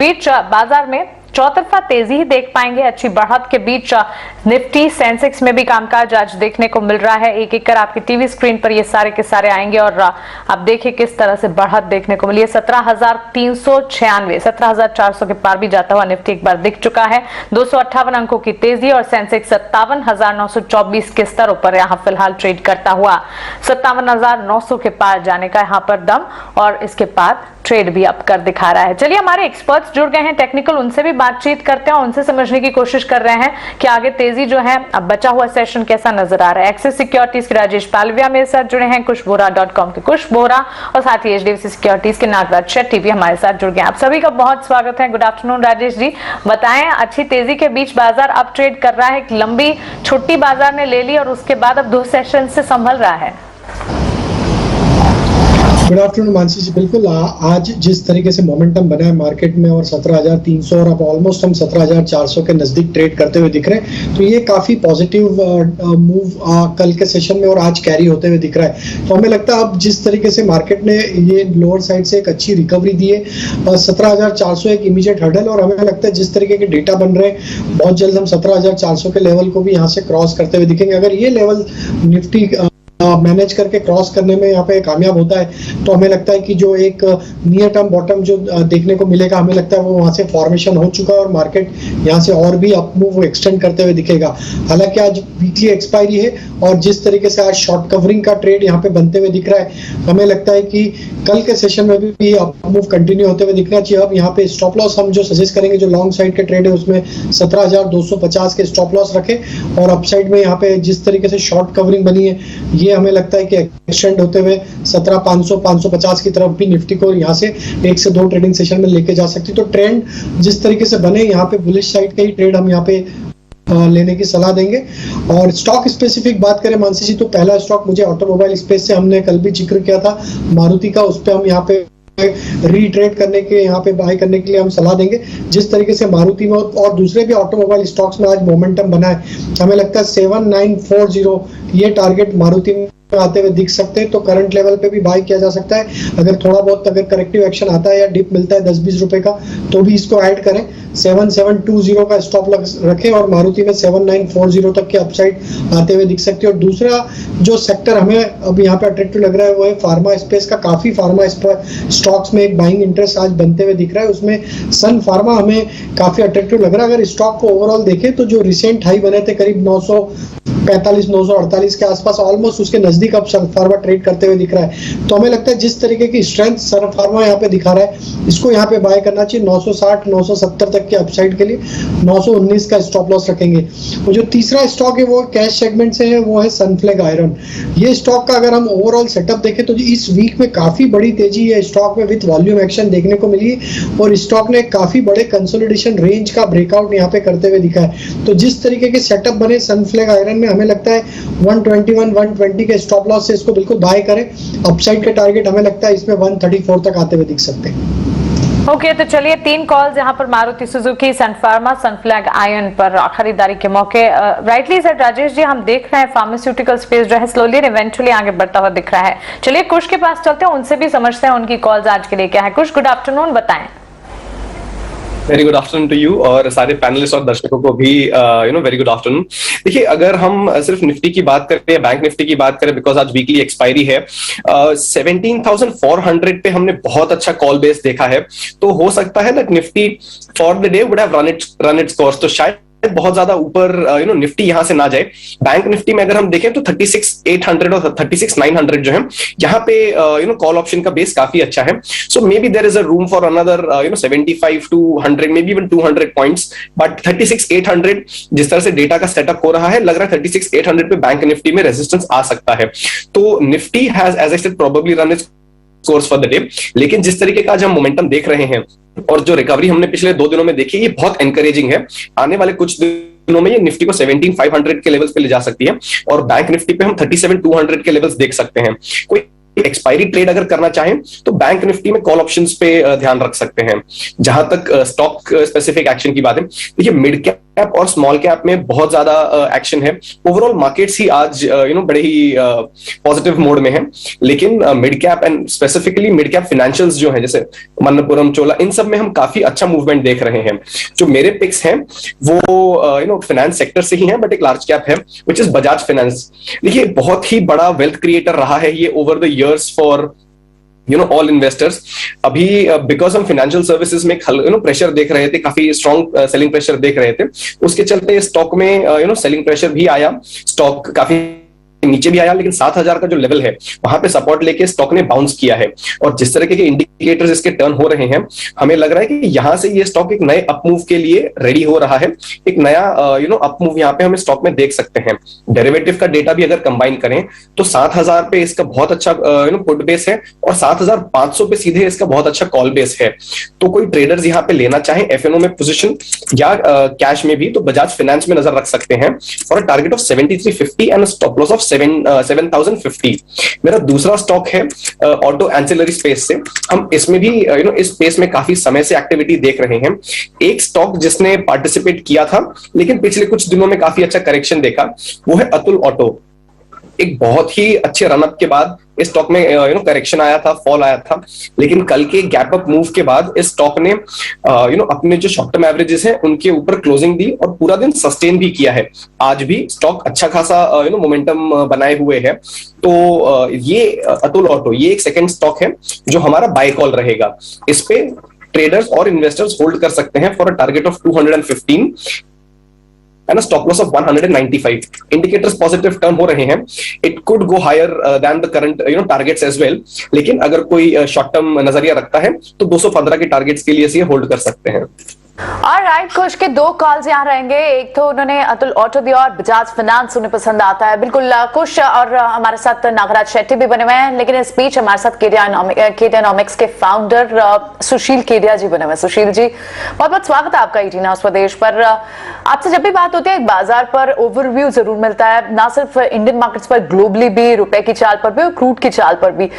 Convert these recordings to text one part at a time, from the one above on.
बीच बाजार में चौतरफा तेजी ही देख पाएंगे। अच्छी बढ़त के बीच निफ्टी सेंसेक्स में भी कामकाज आज देखने को मिल रहा है। एक एक कर आपकी टीवी स्क्रीन पर ये सारे के सारे आएंगे और आप देखिए किस तरह से बढ़त देखने को मिली है। 17,396, 17,400 के पार भी जाता हुआ निफ्टी एक बार दिख चुका है। 258 अंकों की तेजी और सेंसेक्स 57,924 के स्तरों पर यहाँ फिलहाल ट्रेड करता हुआ 57,900 के पार जाने का यहाँ पर दम और इसके पार ट्रेड भी अप कर दिखा रहा है। चलिए हमारे एक्सपर्ट्स जुड़ गए हैं टेक्निकल, उनसे भी बातचीत करते हैं और उनसे समझने की कोशिश कर रहे हैं कि आगे तेजी जो है अब बचा हुआ सेशन कैसा नजर आ रहा है। एक्सिस सिक्योरिटीज के राजेश पालविया मेरे साथ जुड़े हैं, kushbora.com के कुश बोरा और साथ ही HDFC सिक्योरिटीज के नागराज शेट्टी भी हमारे साथ जुड़ गए। आप सभी का बहुत स्वागत है। गुड आफ्टरनून राजेश जी, बताएं अच्छी तेजी के बीच बाजार अब ट्रेड कर रहा है, एक लंबी छुट्टी बाजार ने ले ली और उसके बाद अब 2 सेशन से संभल रहा है। गुड आफ्टरनून मानसी जी, बिल्कुल आज जिस तरीके से मोमेंटम बना है मार्केट में और 17,300 और अब ऑलमोस्ट हम 17,400 के नजदीक ट्रेड करते हुए दिख रहे हैं, तो ये काफी पॉजिटिव मूव कल के सेशन में और आज कैरी होते हुए दिख रहा है। तो हमें लगता है अब जिस तरीके से मार्केट ने ये लोअर साइड से एक अच्छी रिकवरी दी है, 17,400 एक इमीडिएट हर्डल और हमें लगता है जिस तरीके के डेटा बन रहे हैं बहुत जल्द हम 17,400 के लेवल को भी यहाँ से क्रॉस करते हुए दिखेंगे। अगर ये लेवल निफ्टी मैनेज करके क्रॉस करने में यहाँ पे कामयाब होता है तो हमें लगता है कि जो एक नियर टर्म बॉटम जो देखने को मिलेगा, हमें लगता है वो वहाँ से फॉर्मेशन हो चुका है और मार्केट यहाँ से और भी अप मूव एक्सटेंड करते हुए दिखेगा। हालांकि आज वीकली एक्सपायरी है और जिस तरीके से आज शॉर्ट कवरिंग का ट्रेड यहाँ पे बनते हुए दिख रहा है, हमें लगता है कि कल के सेशन में भी अप मूव कंटिन्यू होते हुए दिखना चाहिए। अब यहाँ पे स्टॉप लॉस हम जो सजेस्ट करेंगे, जो लॉन्ग साइड के ट्रेड है उसमें 17,250 के स्टॉप लॉस रखें और अपसाइड में यहाँ पे जिस तरीके से शॉर्ट कवरिंग बनी है ये हमें लगता है कि एक्सटेंड होते हुए 17,500 550 की तरफ भी निफ्टी को यहाँ से 1 से 2 ट्रेडिंग सेशन में लेके जा सकती है। तो ट्रेंड जिस तरीके से बने यहाँ पे बुलिश साइड का ही ट्रेड हम यहाँ पे लेने की सलाह देंगे। और स्टॉक स्पेसिफिक बात करें मानसी जी, तो पहला स्टॉक मुझे ऑटोमोबाइल स्पेस से हमने कल भी जिक्र किया था मारुति का, उस पर हम यहाँ पे रीट्रेड करने के यहाँ पे बाय करने के लिए हम सलाह देंगे। जिस तरीके से मारुति में और दूसरे भी ऑटोमोबाइल स्टॉक्स में आज मोमेंटम बना है, हमें लगता है 7940 ये टारगेट मारुति में आते हुए दिख सकते हैं, तो करंट लेवल पे भी बाय किया जा सकता है। अगर थोड़ा बहुत अगर करेक्टिव एक्शन आता है या डिप मिलता है 10-20 रुपए का तो भी इसको ऐड करें। 7720 का स्टॉप लॉस रखें और मारुति में 7940 तक के अपसाइड आते हुए दिख सकते हैं। और दूसरा जो सेक्टर हमें अब यहाँ पे अट्रैक्टिव लग रहा है वो है फार्मा स्पेस का। काफी फार्मा स्टॉक्स में एक बाइंग इंटरेस्ट आज बनते हुए दिख रहा है, उसमें सन फार्मा हमें काफी अट्रैक्टिव लग रहा है। अगर स्टॉक को ओवरऑल देखें तो जो रिसेंट हाई बने थे करीब 945 948 के आसपास, ऑलमोस्ट उसके नजदीक अब सन फार्मा ट्रेड करते हुए दिख रहा है। तो हमें लगता है जिस तरीके की स्ट्रेंथ सन फार्मा यहाँ पे दिखा रहा है, इसको यहाँ पे बाय करना चाहिए। 960 970 तक के अपसाइड के लिए 919 का स्टॉप लॉस रखेंगे। वो जो तीसरा स्टॉक है वो कैश सेगमेंट से है, वो है सनफ्लैग आयरन। ये स्टॉक का अगर हम ओवरऑल सेटअप देखें तो इस वीक में काफी बड़ी तेजी है स्टॉक में विद वॉल्यूम एक्शन देखने को मिली और स्टॉक ने काफी बड़े कंसोलिडेशन रेंज का ब्रेकआउट यहाँ पे करते हुए दिखा है। तो जिस तरीके के सेटअप बने सनफ्लैग आयरन में, हमें लगता है 121 120 के स्टॉप लॉस से इसको बिल्कुल बाय करें। अपसाइड के टारगेट हमें लगता है इसमें 134 तक आते हुए दिख सकते हैं। ओके, तो चलिए 3 कॉल्स यहाँ पर मारुति सुजुकी, सन फार्मा, सनफ्लैग आयरन पर खरीदारी के मौके। राइटली सर राजेश जी, हम देख रहे हैं फार्मास्यूटिकल स्पेस जो है स्लोली एंड इवेंचुअली आगे बढ़ता हुआ दिख रहा है। चलिए कुश के पास चलते हैं, उनसे भी समझते हैं उनकी कॉल्स आज के लिए क्या है। कुश, गुड आफ्टरनून, बताएं। Very good afternoon to you और सारे पैनलिस्ट और दर्शकों को भी वेरी गुड आफ्टरनून। देखिए, अगर हम सिर्फ निफ्टी की बात करें या बैंक निफ्टी की बात करें, बिकॉज आज वीकली एक्सपायरी है, 17,400 पे हमने बहुत अच्छा कॉल बेस देखा है, तो हो सकता है that Nifty for the day would have run its course. तो शायद बहुत ज्यादा ऊपर निफ्टी यहां से ना जाए। बैंक निफ्टी में अगर हम देखें तो 36,800 और 36,900 जो है यहाँ पे कॉल ऑप्शन का बेस काफी अच्छा है। So maybe there is a room for another 75 to 100 maybe even 200 points, but 36,800 जिस तरह से डेटा का सेटअप हो रहा है, लग रहा है 36,800 पे बैंक निफ्टी में रेजिस्टेंस आ सकता है। तो Nifty has as I said probably run its course for the day. लेकिन जिस तरीके का आज हम मोमेंटम देख रहे हैं और जो रिकवरी हमने पिछले 2 दिनों में देखी, ये बहुत एनकरेजिंग है। आने वाले कुछ दिनों में ये निफ्टी को 17,500 के लेवल्स पे ले जा सकती है और बैंक निफ्टी पे हम 37,200 के लेवल्स देख सकते हैं। कोई एक्सपायरी ट्रेड अगर करना चाहें तो बैंक निफ्टी में कॉल ऑप्शंस पे ध्यान रख सकते हैं। जहां तक स्टॉक स्पेसिफिक एक्शन की बात है, देखिए मिड कैप कैप और स्मॉल कैप में बहुत ज्यादा एक्शन है। ओवरऑल मार्केट्स ही आज बड़े ही पॉजिटिव मोड में है, लेकिन mid cap and specifically mid cap financials जो है जैसे मन्नपुरम, चोला, इन सब में हम काफी अच्छा मूवमेंट देख रहे हैं। जो मेरे पिक्स हैं वो फाइनेंस सेक्टर से ही हैं, बट एक लार्ज कैप है विच इज बजाज फाइनेंस। देखिए बहुत ही बड़ा वेल्थ क्रिएटर रहा है ये over the years for all investors. अभी बिकॉज हम फाइनेंशियल सर्विसेज में प्रेशर देख रहे थे, काफी स्ट्रॉन्ग सेलिंग प्रेशर देख रहे थे, उसके चलते स्टॉक में सेलिंग प्रेशर भी आया, स्टॉक काफी नीचे भी आया, लेकिन 7,000 का जो लेवल है वहां पे सपोर्ट लेके स्टॉक ने बाउंस किया है। और जिस तरह के इंडिकेटर्स इसके टर्न हो रहे हैं, हमें लग रहा है कि यहां से ये स्टॉक एक नए अप मूव के लिए रेडी हो रहा है। एक नया अप मूव यहाँ पे हम स्टॉक में देख सकते हैं। डेरिवेटिव का डेटा भी अगर कंबाइन करें तो 7,000 पे इसका बहुत अच्छा पुट बेस है और 7,500 पे सीधे इसका बहुत अच्छा कॉल बेस है। तो कोई ट्रेडर्स यहाँ पे लेना चाहे एफएनओ में पोजीशन या कैश में भी, तो बजाज फाइनेंस में नजर रख सकते हैं for a target of 7350 and stop loss of 7,050। मेरा दूसरा स्टॉक है ऑटो एंसिलरी स्पेस से। हम इसमें भी इस स्पेस में काफी समय से एक्टिविटी देख रहे हैं। एक स्टॉक जिसने पार्टिसिपेट किया था लेकिन पिछले कुछ दिनों में काफी अच्छा करेक्शन देखा, वो है अतुल ऑटो। एक बहुत ही अच्छे रनअप के बाद इस स्टॉक में करेक्शन आया था, फॉल आया था, लेकिन कल के गैप अप मूव के बाद इस स्टॉक ने अपने जो शॉर्ट टर्म एवरेजेस हैं उनके ऊपर क्लोजिंग दी और पूरा दिन सस्टेन भी किया है। आज भी स्टॉक अच्छा खासा मोमेंटम बनाए हुए है। तो ये अतुल ऑटो ये एक सेकंड स्टॉक है जो हमारा बाय कॉल रहेगा। इस पे ट्रेडर्स और इन्वेस्टर्स होल्ड कर सकते हैं for a target of 215 and a stop loss of 195. Indicators positive turn हो रहे हैं. It could go higher than the current targets as well. लेकिन अगर कोई शॉर्ट टर्म नजरिया रखता है तो 215 के टारगेट्स के लिए इसे होल्ड कर सकते हैं। ऑलराइट, कुछ के दो कॉल्स यहाँ रहेंगे। एक तो उन्होंने अतुल ऑटो दिया और बजाज फाइनेंस उन्हें पसंद आता है। बिल्कुल कुछ, और हमारे साथ नागराज शेट्टी भी बने हुए हैं, लेकिन इस बीच हमारे साथ केडियानॉमिक्स के फाउंडर सुशील केडिया जी बने हुए हैं। सुशील जी, बहुत बहुत स्वागत है आपका ईटी न्यूज़ स्वदेश पर। आपसे जब भी बात होती है एक बाजार पर ओवरव्यू जरूर मिलता है, ना सिर्फ इंडियन मार्केट्स पर, ग्लोबली भी, रुपए की चाल पर भी और क्रूड की चाल पर भी।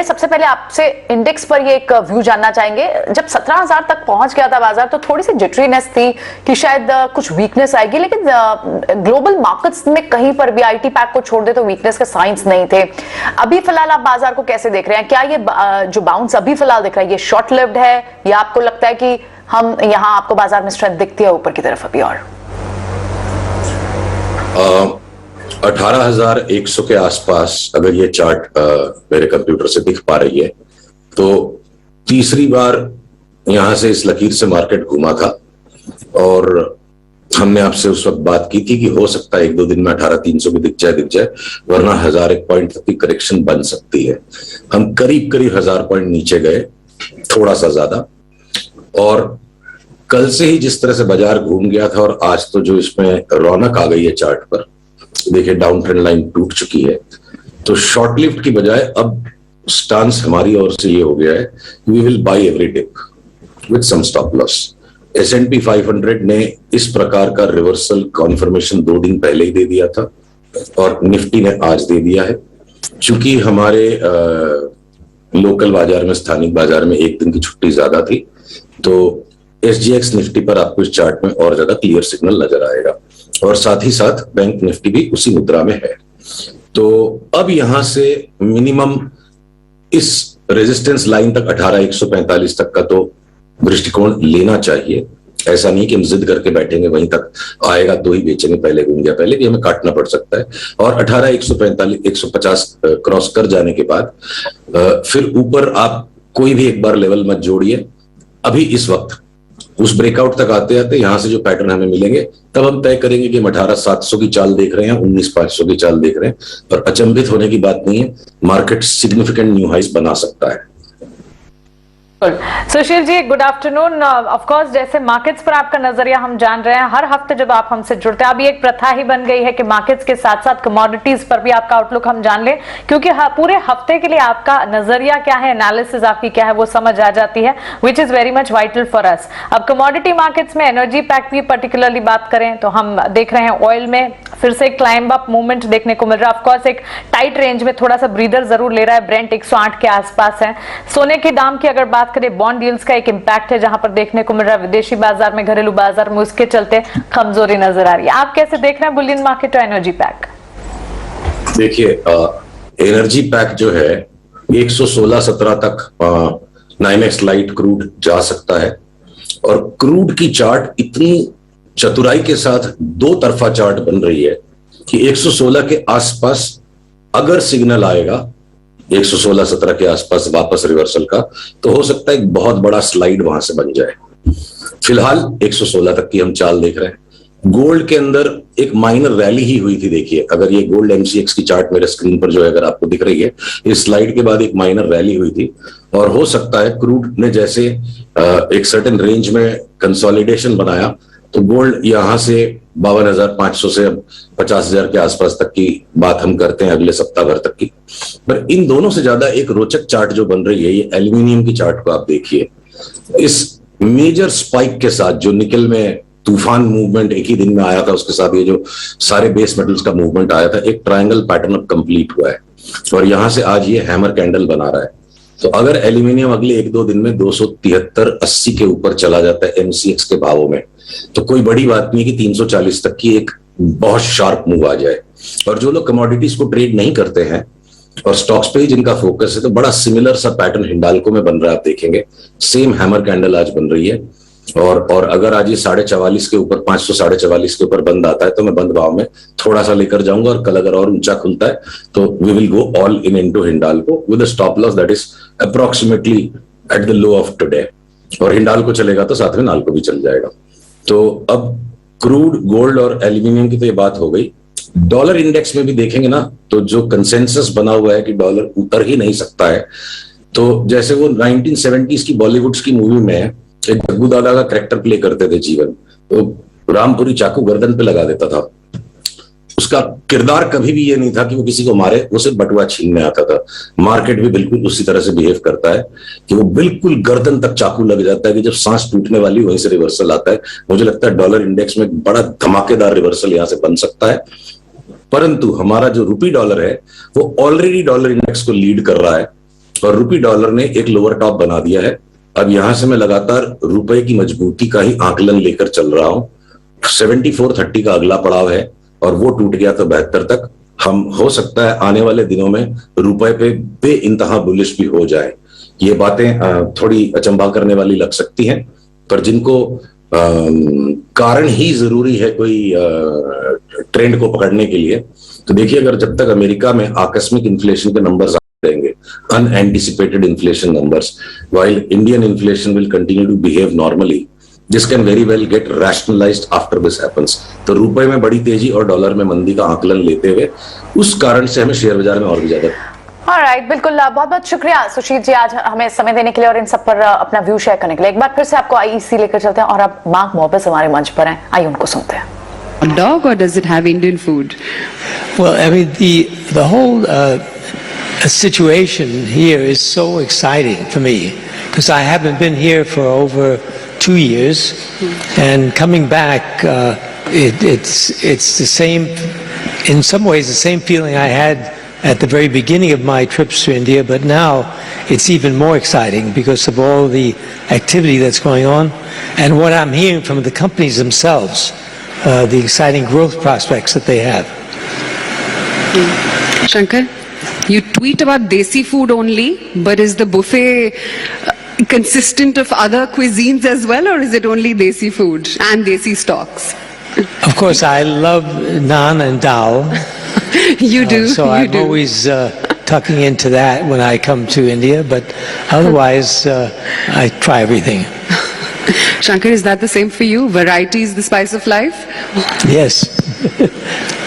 सबसे पहले आपसे इंडेक्स पर ये एक व्यू जानना चाहेंगे। जब 17,000 तक पहुंच गया था बाजार तो थोड़ी सी जिटरीनेस थी कि शायद कुछ वीकनेस आएगी, लेकिन ग्लोबल मार्केट्स में कहीं पर भी आईटी पैक को छोड़ दे तो वीकनेस के साइंस नहीं थे। अभी फिलहाल आप बाजार को कैसे देख रहे हैं? क्या ये जो बाउंस अभी फिलहाल दिख रहा है ये शॉर्ट लिव्ड है, या आपको लगता है कि हम यहाँ आपको बाजार में स्ट्रेंथ दिखती है ऊपर की तरफ अभी? और 18,100 के आसपास अगर ये चार्ट मेरे कंप्यूटर से दिख पा रही है तो तीसरी बार यहां से इस लकीर से मार्केट घूमा था। और हमने आपसे उस वक्त बात की थी कि हो सकता है 1-2 दिन में 18,300 भी दिख जाए, वरना 1,001 पॉइंट तक की करेक्शन बन सकती है। हम करीब 1,000 पॉइंट नीचे गए, थोड़ा सा ज्यादा। और कल से ही जिस तरह से बाजार घूम गया था और आज तो जो इसमें रौनक आ गई है चार्ट पर, देखिए डाउन ट्रेंड लाइन टूट चुकी है। तो शॉर्ट लिफ्ट की बजाय अब स्टांस हमारी ओर से ये हो गया है, we will buy every dip with some stop loss। S&P 500 ने इस प्रकार का रिवर्सल कॉन्फर्मेशन 2 दिन पहले ही दे दिया था और निफ्टी ने आज दे दिया है। चूंकि हमारे लोकल बाजार में, स्थानिक बाजार में 1 दिन की छुट्टी ज्यादा थी, तो SGX निफ्टी पर आपको इस चार्ट में और ज्यादा क्लियर सिग्नल नजर आएगा। और साथ ही साथ बैंक निफ्टी भी उसी मुद्रा में है। तो अब यहां से मिनिमम इस रेजिस्टेंस लाइन तक 18,145 तक का तो दृष्टिकोण लेना चाहिए। ऐसा नहीं कि हम जिद करके बैठेंगे वहीं तक आएगा तो ही बेचेंगे, पहले घूम गया पहले, भी हमें काटना पड़ सकता है। और 18,145 150 क्रॉस कर जाने के बाद फिर ऊपर आप कोई भी एक बार लेवल मत जोड़िए। अभी इस वक्त उस ब्रेकआउट तक आते आते यहां से जो पैटर्न हमें मिलेंगे तब हम तय करेंगे कि हम 18,700 की चाल देख रहे हैं, 19,500 की चाल देख रहे हैं। और अचंभित होने की बात नहीं है, मार्केट सिग्निफिकेंट न्यू हाइस बना सकता है। Sushil ji, good afternoon. Of course जैसे मार्केट्स पर आपका नजरिया हम जान रहे हैं, हर हफ्ते जब आप हमसे जुड़ते हैं, अभी एक प्रथा ही बन गई है कि मार्केट्स के साथ साथ कमोडिटीज पर भी आपका आउटलुक हम जान लें, क्योंकि पूरे हफ्ते के लिए आपका नजरिया क्या है, एनालिसिस आपकी क्या है, वो समझ आ जाती है, which is very much vital for us. अब कमोडिटी मार्केट्स में एनर्जी पैक की पर्टिकुलरली बात करें तो हम देख रहे हैं ऑयल में फिर से क्लाइंब अप मूवमेंट देखने को मिल रहा है। ऑफकोर्स एक टाइट रेंज में थोड़ा सा ब्रीदर जरूर ले रहा है, ब्रेंट 108 के आसपास है। सोने के दाम की अगर बात बात करें बॉन्ड यील्ड्स का एक इम्पैक्ट है जहां पर देखने को मिल रहा है विदेशी बाजार में, घरेलू बाजार में उसके चलते कमजोरी नजर आ रही है। आप कैसे देख रहे हैं बुलियन मार्केट और एनर्जी पैक? देखिए, एनर्जी पैक जो है 116-17 तक 9x लाइट क्रूड जा सकता है, और क्रूड की चार्ट इतनी चतुराई के साथ दो तरफा चार्ट बन रही है कि 116 के आसपास अगर सिग्नल आएगा 116-17 के आसपास वापस रिवर्सल का, तो हो सकता है एक बहुत बड़ा स्लाइड वहां से बन जाए। फिलहाल 116 तक की हम चाल देख रहे हैं। गोल्ड के अंदर एक माइनर रैली ही हुई थी। देखिए, अगर ये गोल्ड एमसीएक्स की चार्ट मेरे स्क्रीन पर जो है अगर आपको दिख रही है, इस स्लाइड के बाद एक माइनर रैली हुई थी, और हो सकता है क्रूड ने जैसे एक सर्टेन रेंज में कंसोलिडेशन बनाया, तो गोल्ड यहां से 52,500 से अब 50,000 के आसपास तक की बात हम करते हैं अगले सप्ताह भर तक की। पर इन दोनों से ज्यादा एक रोचक चार्ट जो बन रही है, ये एल्यूमिनियम की चार्ट को आप देखिए। इस मेजर स्पाइक के साथ जो निकल में तूफान मूवमेंट एक ही दिन में आया था, उसके साथ ये जो सारे बेस मेटल्स का मूवमेंट आया था, एक ट्रायंगल पैटर्न अब कंप्लीट हुआ है, और यहां से आज ये हैमर कैंडल बना रहा है। तो अगर एल्यूमिनियम अगले 1-2 दिन में 273-80 के ऊपर चला जाता है एमसीएक्स के भावों में, तो कोई बड़ी बात नहीं कि 340 तक की एक बहुत शार्प मूव आ जाए। और जो लोग कमोडिटीज को ट्रेड नहीं करते हैं और स्टॉक्स पे जिनका फोकस है, तो बड़ा सिमिलर सा पैटर्न हिंडाल्को में बन रहा है। आप देखेंगे सेम हैमर कैंडल आज बन रही है, और अगर आज ये 44.5 के ऊपर 544 के ऊपर बंद आता है, तो मैं बंद भाव में थोड़ा सा लेकर जाऊंगा, और कल अगर और ऊंचा खुलता है तो we will go all in into Hindalco with a stop loss that is approximately at the low of today. और हिंडाल्को चलेगा तो साथ में नाल्को भी चल जाएगा। तो अब क्रूड, गोल्ड और एल्यूमिनियम की तो ये बात हो गई। डॉलर इंडेक्स में भी देखेंगे ना, तो जो कंसेंसस बना हुआ है कि डॉलर उतर ही नहीं सकता है, तो जैसे वो 1970s की बॉलीवुड्स की मूवी में एक जग्गू दादा का कैरेक्टर प्ले करते थे जीवन, तो रामपुरी चाकू गर्दन पे लगा देता था। उसका किरदार कभी भी ये नहीं था कि वो किसी को मारे, वो सिर्फ बटुआ छीनने आता था। मार्केट भी बिल्कुल उसी तरह से बिहेव करता है कि वो बिल्कुल गर्दन तक चाकू लग जाता है कि जब सांस टूटने वाली वहीं से रिवर्सल आता है। मुझे लगता है डॉलर इंडेक्स में बड़ा धमाकेदार रिवर्सल यहां से बन सकता है, परंतु हमारा जो रुपी डॉलर है वो ऑलरेडी डॉलर इंडेक्स को लीड कर रहा है, और रुपी डॉलर ने एक लोअर टॉप बना दिया है। अब यहां से मैं लगातार रुपए की मजबूती का ही आकलन लेकर चल रहा हूं। 74.30 का अगला पड़ाव है, और वो टूट गया तो 72 तक हम, हो सकता है आने वाले दिनों में रुपए पे बेइंतहा बुलिश भी हो जाए। ये बातें थोड़ी अचंभा करने वाली लग सकती हैं, पर जिनको कारण ही जरूरी है कोई ट्रेंड को पकड़ने के लिए, तो देखिए, अगर जब तक अमेरिका में आकस्मिक इन्फ्लेशन के नंबर्स रहेंगे, unanticipated inflation numbers, while Indian inflation will continue to behave normally, this can very well get rationalized after this happens. तो रुपए में बड़ी तेजी और डॉलर में मंदी का आकलन लेते हुए उस कारण से हमें शेयर बाजार में और भी ज्यादा ऑलराइट, बिल्कुल बहुत बहुत शुक्रिया सुशील जी आज हमें समय देने के लिए और इन सब पर अपना व्यू शेयर करने के लिए। एक बार फिर से आपको आईईसी लेकर चलते हैं, और आप मार्क मोहब्बत हमारे मंच पर हैं, आइए उनको सुनते हैं। Dog, or does it have Indian food? Well, I mean, the whole situation here is so exciting for me, because I haven't been here for over 2 years, and coming back, it's the same, in some ways, the same feeling I had at the very beginning of my trips to India, but now it's even more exciting because of all the activity that's going on, and what I'm hearing from the companies themselves. The exciting growth prospects that they have. Shankar, you tweet about desi food only, but is the buffet consistent of other cuisines as well, or is it only desi food and desi stocks? Of course, I love naan and dal. You do. So you I'm do. always tucking into that when I come to India, but otherwise I try everything. Shankar, is that the same for you? Variety is the spice of life? Yes.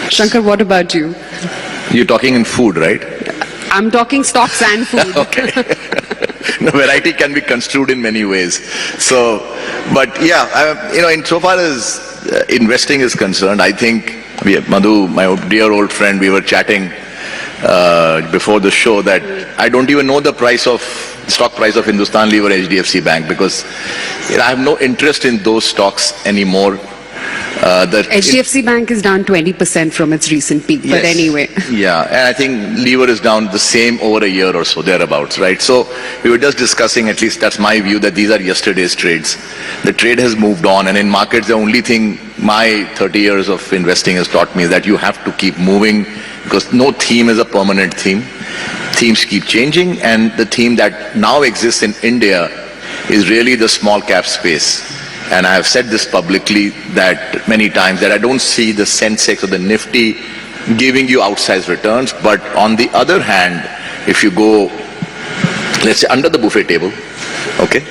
Shankar, what about you? You're talking in food, right? I'm talking stocks and food. Okay. No, variety can be construed in many ways. So, but yeah, in so far as investing is concerned, I think Madhu, my dear old friend, we were chatting before the show that I don't even know the stock price of Hindustan Lever, HDFC Bank, because I have no interest in those stocks anymore. HDFC Bank is down 20% from its recent peak, but Yes. anyway. Yeah, and I think lever is down the same over a year or so, thereabouts, right? So we were just discussing, at least that's my view, that these are yesterday's trades. The trade has moved on, and in markets, the only thing my 30 years of investing has taught me is that you have to keep moving, because no theme is a permanent theme. Themes keep changing, and the theme that now exists in India is really the small cap space. And I have said this publicly that many times, that I don't see the Sensex or the Nifty giving you outsized returns. But on the other hand, if you go, let's say, under the buffet table, okay,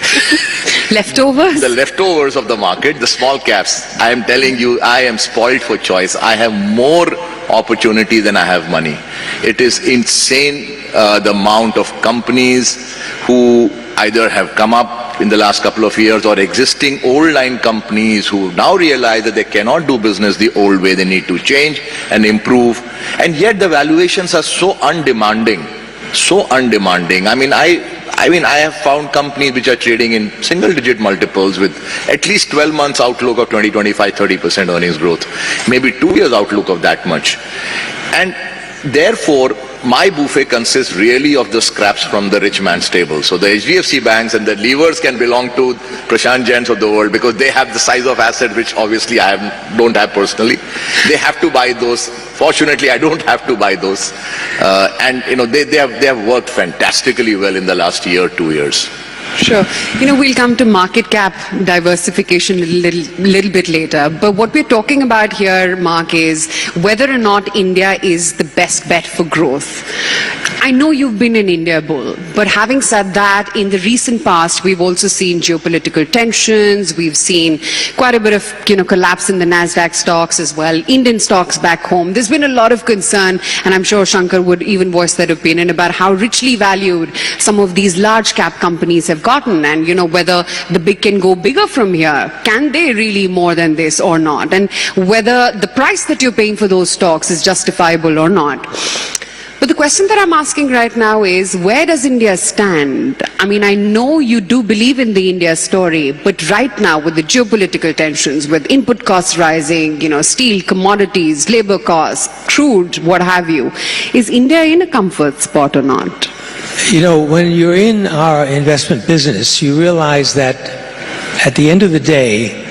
Leftovers? the leftovers of the market, the small caps, I am telling you, I am spoiled for choice. I have more opportunity than I have money. It is insane, the amount of companies who either have come up in the last couple of years, or existing old line companies who now realize that they cannot do business the old way, they need to change and improve, and yet the valuations are so undemanding, so undemanding. I mean, I have found companies which are trading in single digit multiples with at least 12 months outlook of 20, 25, 30% earnings growth, maybe 2 years outlook of that much. And therefore, my buffet consists really of the scraps from the rich man's table. So the HDFC banks and the levers can belong to Prashant Jains of the world, because they have the size of asset which obviously I don't have personally. They have to buy those. Fortunately, I don't have to buy those. And they have worked fantastically well in the last year, 2 years. Sure. We'll come to market cap diversification a little bit later. But what we're talking about here, Mark, is whether or not India is the best bet for growth. I know you've been an India bull, but having said that, in the recent past, we've also seen geopolitical tensions. We've seen quite a bit of, collapse in the Nasdaq stocks as well. Indian stocks back home. There's been a lot of concern, and I'm sure Shankar would even voice that opinion about how richly valued some of these large cap companies have gotten, and whether the big can go bigger from here. Can they really more than this or not? And whether the price that you're paying for those stocks is justifiable or not. But the question that I'm asking right now is, where does India stand? I mean, I know you do believe in the India story, but right now with the geopolitical tensions, with input costs rising, steel, commodities, labor costs, crude, what have you, is India in a comfort spot or not? When you're in our investment business, you realize that at the end of the day,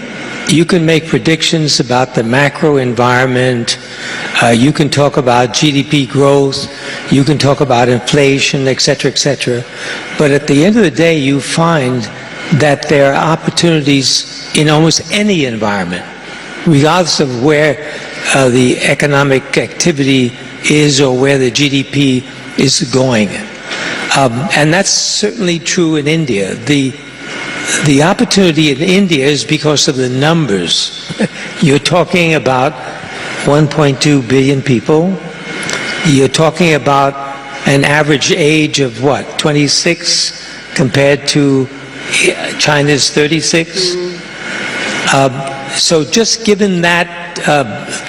you can make predictions about the macro environment. You can talk about GDP growth. You can talk about inflation, et cetera, et cetera. But at the end of the day, you find that there are opportunities in almost any environment, regardless of where the economic activity is or where the GDP is going. And that's certainly true in India. The opportunity in India is because of the numbers. You're talking about 1.2 billion people. You're talking about an average age of what, 26 compared to China's 36? So just given that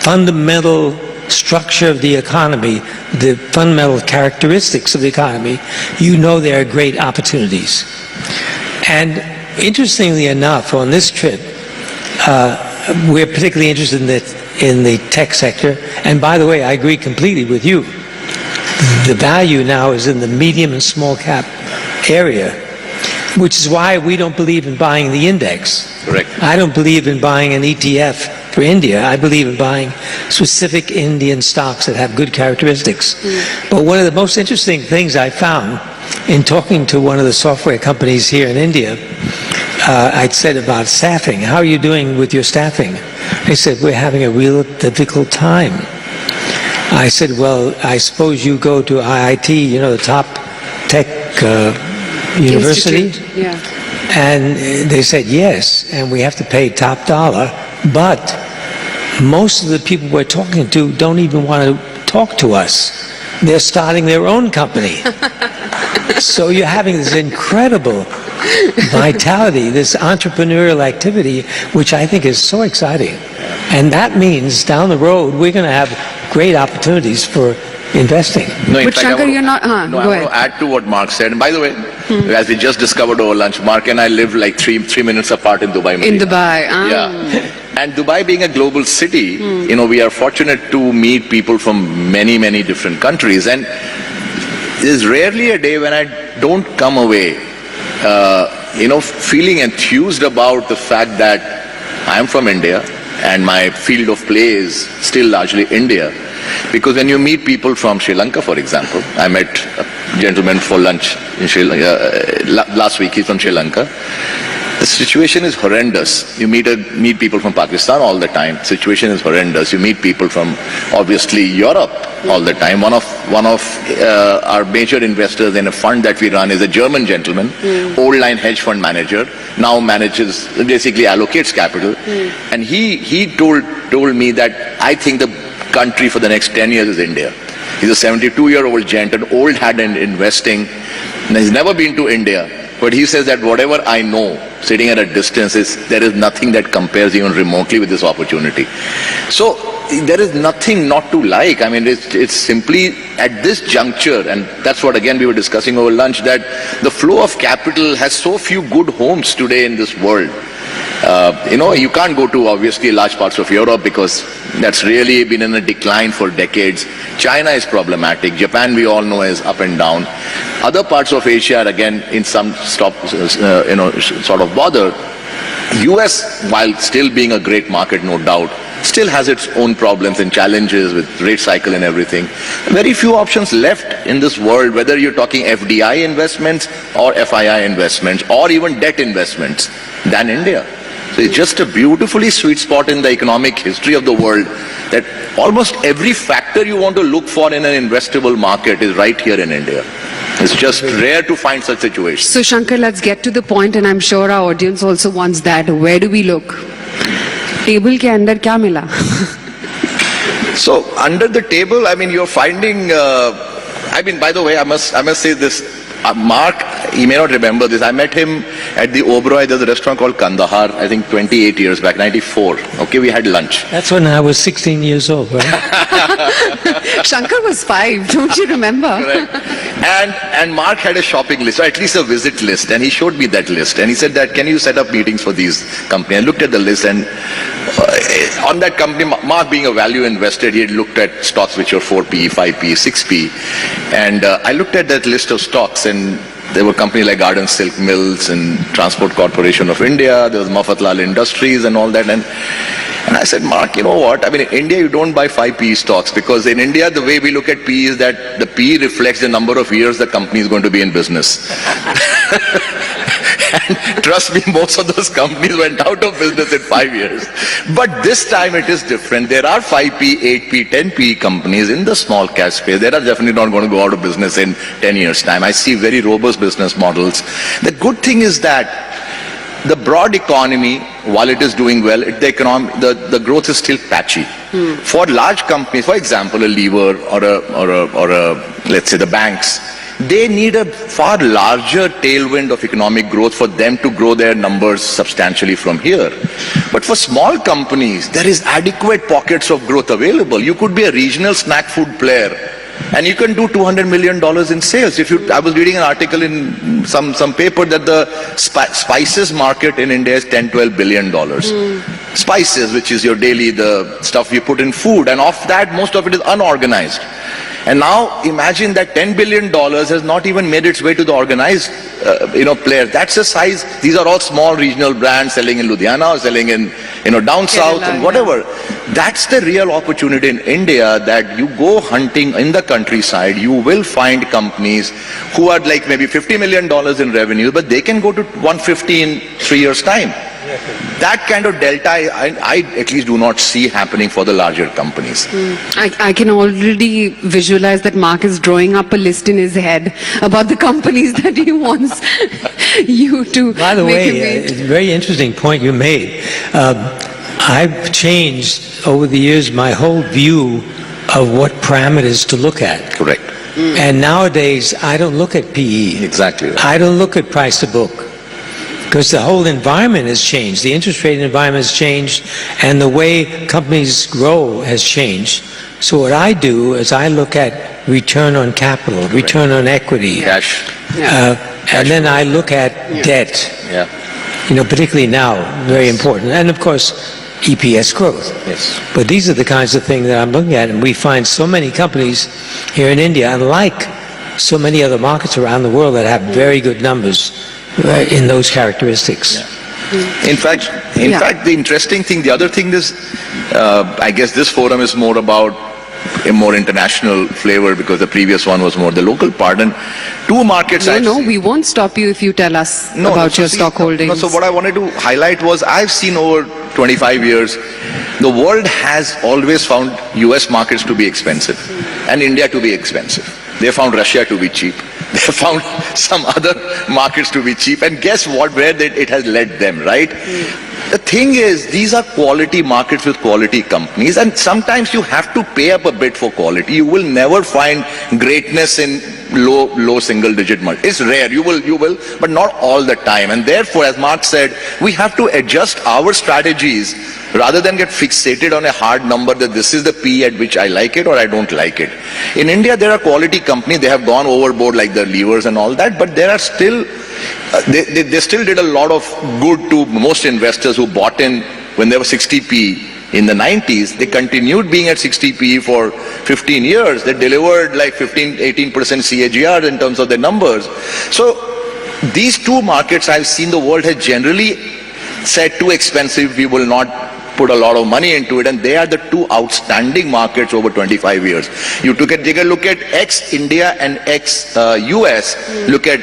fundamental structure of the economy, the fundamental characteristics of the economy, there are great opportunities. And interestingly enough, on this trip, we're particularly interested in the tech sector. And by the way, I agree completely with you. The value now is in the medium and small cap area, which is why we don't believe in buying the index. Correct. I don't believe in buying an ETF for India. I believe in buying specific Indian stocks that have good characteristics. But one of the most interesting things I found in talking to one of the software companies here in India, I'd said about staffing, how are you doing with your staffing? They said, we're having a real difficult time. I said, well, I suppose you go to IIT, the top tech university? Institute, yeah. And they said, yes, and we have to pay top dollar, but most of the people we're talking to don't even want to talk to us. They're starting their own company. So you're having this incredible vitality, this entrepreneurial activity, which I think is so exciting. And that means down the road, we're going to have great opportunities for investing. No, in But fact, Shankar, I you're not... I go want ahead. to add to what Mark said. And by the way, as we just discovered over lunch, Mark and I live like three minutes apart in Dubai. In Marina. Dubai. Yeah. And Dubai being a global city, you know, we are fortunate to meet people from many, many different countries. And there's rarely a day when I don't come away, you know, feeling enthused about the fact that I am from India and my field of play is still largely India. Because when you meet people from Sri Lanka, for example, I met a gentleman for lunch in Sri Lanka, last week, he's from Sri Lanka. The situation is horrendous. You meet people from Pakistan all the time. Situation is horrendous. You meet people from obviously Europe all the time. One of our major investors in a fund that we run is a German gentleman, old line hedge fund manager, now manages, basically allocates capital. And he told me that I think the country for the next 10 years is India. He's a 72-year-old gent, an old hat in investing, and he's never been to India. But he says that whatever I know, sitting at a distance, there is nothing that compares even remotely with this opportunity. So there is nothing not to like. I mean, it's simply at this juncture, and that's what again we were discussing over lunch, that the flow of capital has so few good homes today in this world. You know, you can't go to obviously large parts of Europe because that's really been in a decline for decades. China is problematic. Japan, we all know, is up and down. Other parts of Asia are again in some sort of bother. US, while still being a great market, no doubt, still has its own problems and challenges with rate cycle and everything. Very few options left in this world, whether you're talking FDI investments or FII investments or even debt investments, than India. So it's just a beautifully sweet spot in the economic history of the world that almost every factor you want to look for in an investable market is right here in India. It's just rare to find such situations. So Shankar, let's get to the point, and I'm sure our audience also wants that. Where do we look? Table ke andar kya mila? So under the table, I mean, you're finding, I mean, by the way, I must say this, Mark, he may not remember this. I met him at the Oberoi. There's a restaurant called Kandahar, I think 28 years back, 94. Okay, we had lunch. That's when I was 16 years old, right? Shankar was 5, don't you remember? And Mark had a shopping list, or at least a visit list, and he showed me that list. And he said that, can you set up meetings for these companies? I looked at the list, and on that company, Mark being a value investor, he had looked at stocks which were 4P, 5P, 6P. And I looked at that list of stocks, and there were companies like Garden Silk Mills and Transport Corporation of India, there was Mafatlal Industries and all that. And I said, Mark, you know what? I mean, in India, you don't buy 5P stocks, because in India, the way we look at P is that the P reflects the number of years the company is going to be in business. And trust me, most of those companies went out of business in 5 years. But this time it is different. There are 5P, 8P, 10P companies in the small cap space. They are definitely not going to go out of business in 10 years' time. I see very robust business models. The good thing is that the broad economy, while it is doing well, the growth is still patchy. For large companies, for example, a Lever or a let's say the banks, they need a far larger tailwind of economic growth for them to grow their numbers substantially from here. But for small companies, there is adequate pockets of growth available. You could be a regional snack food player, and you can do $200 million in sales. I was reading an article in some paper that the spices market in India is $10-12 billion. Spices, which is your daily, the stuff you put in food, and of that, most of it is unorganized. And now imagine that $10 billion has not even made its way to the organized, players. That's the size. These are all small regional brands selling in Ludhiana, or selling in, down south and whatever. That's the real opportunity in India, that you go hunting in the countryside, you will find companies who are like maybe $50 million in revenue, but they can go to 150 in 3 years' time. That kind of delta, I at least do not see happening for the larger companies. I can already visualize that Mark is drawing up a list in his head about the companies that he wants you to By the make way, him meet. it's a very interesting point you made. I've changed over the years my whole view of what parameters to look at. Correct. And nowadays, I don't look at PE. Exactly right. I don't look at price to book. Because the whole environment has changed. The interest rate environment has changed, and the way companies grow has changed. So what I do is I look at return on capital, return on equity. Cash. And then I look at debt. Yeah. Particularly now, very important. And of course, EPS growth. Yes. But these are the kinds of things that I'm looking at, and we find so many companies here in India, unlike so many other markets around the world that have very good numbers in those characteristics. In fact, the interesting thing, the other thing is, I guess this forum is more about a more international flavor because the previous one was more the local part. And two markets. No, we won't stop you if you tell us about your stock holdings. So what I wanted to highlight was I've seen over 25 years, the world has always found US markets to be expensive and India to be expensive. They found Russia to be cheap. They found some other markets to be cheap. And guess what? Where it has led them, right? The thing is, these are quality markets with quality companies, and sometimes you have to pay up a bit for quality. You will never find greatness in low single digit multiple. It's rare. You will, but not all the time. And therefore, as Mark said, we have to adjust our strategies rather than get fixated on a hard number that this is the P at which I like it or I don't like it. In India, there are quality companies. They have gone overboard like the levers and all that, but there are still, they still did a lot of good to most investors who bought in when they were 60p. In the 90s, they continued being at 60p for 15 years. They delivered like 18% CAGR in terms of their numbers. So these two markets, I've seen the world has generally said too expensive, we will not put a lot of money into it, and they are the two outstanding markets over 25 years. You take a look at ex-India and ex-US, look at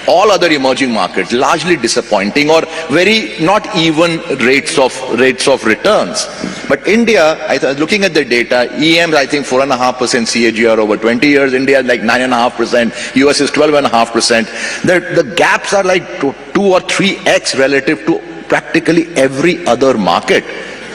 all other emerging markets, largely disappointing or very not even rates of returns. But India, I was looking at the data, EM I think 4.5% CAGR over 20 years, India is like 9.5%, US is 12.5%. The gaps are like 2 or 3x relative to practically every other market.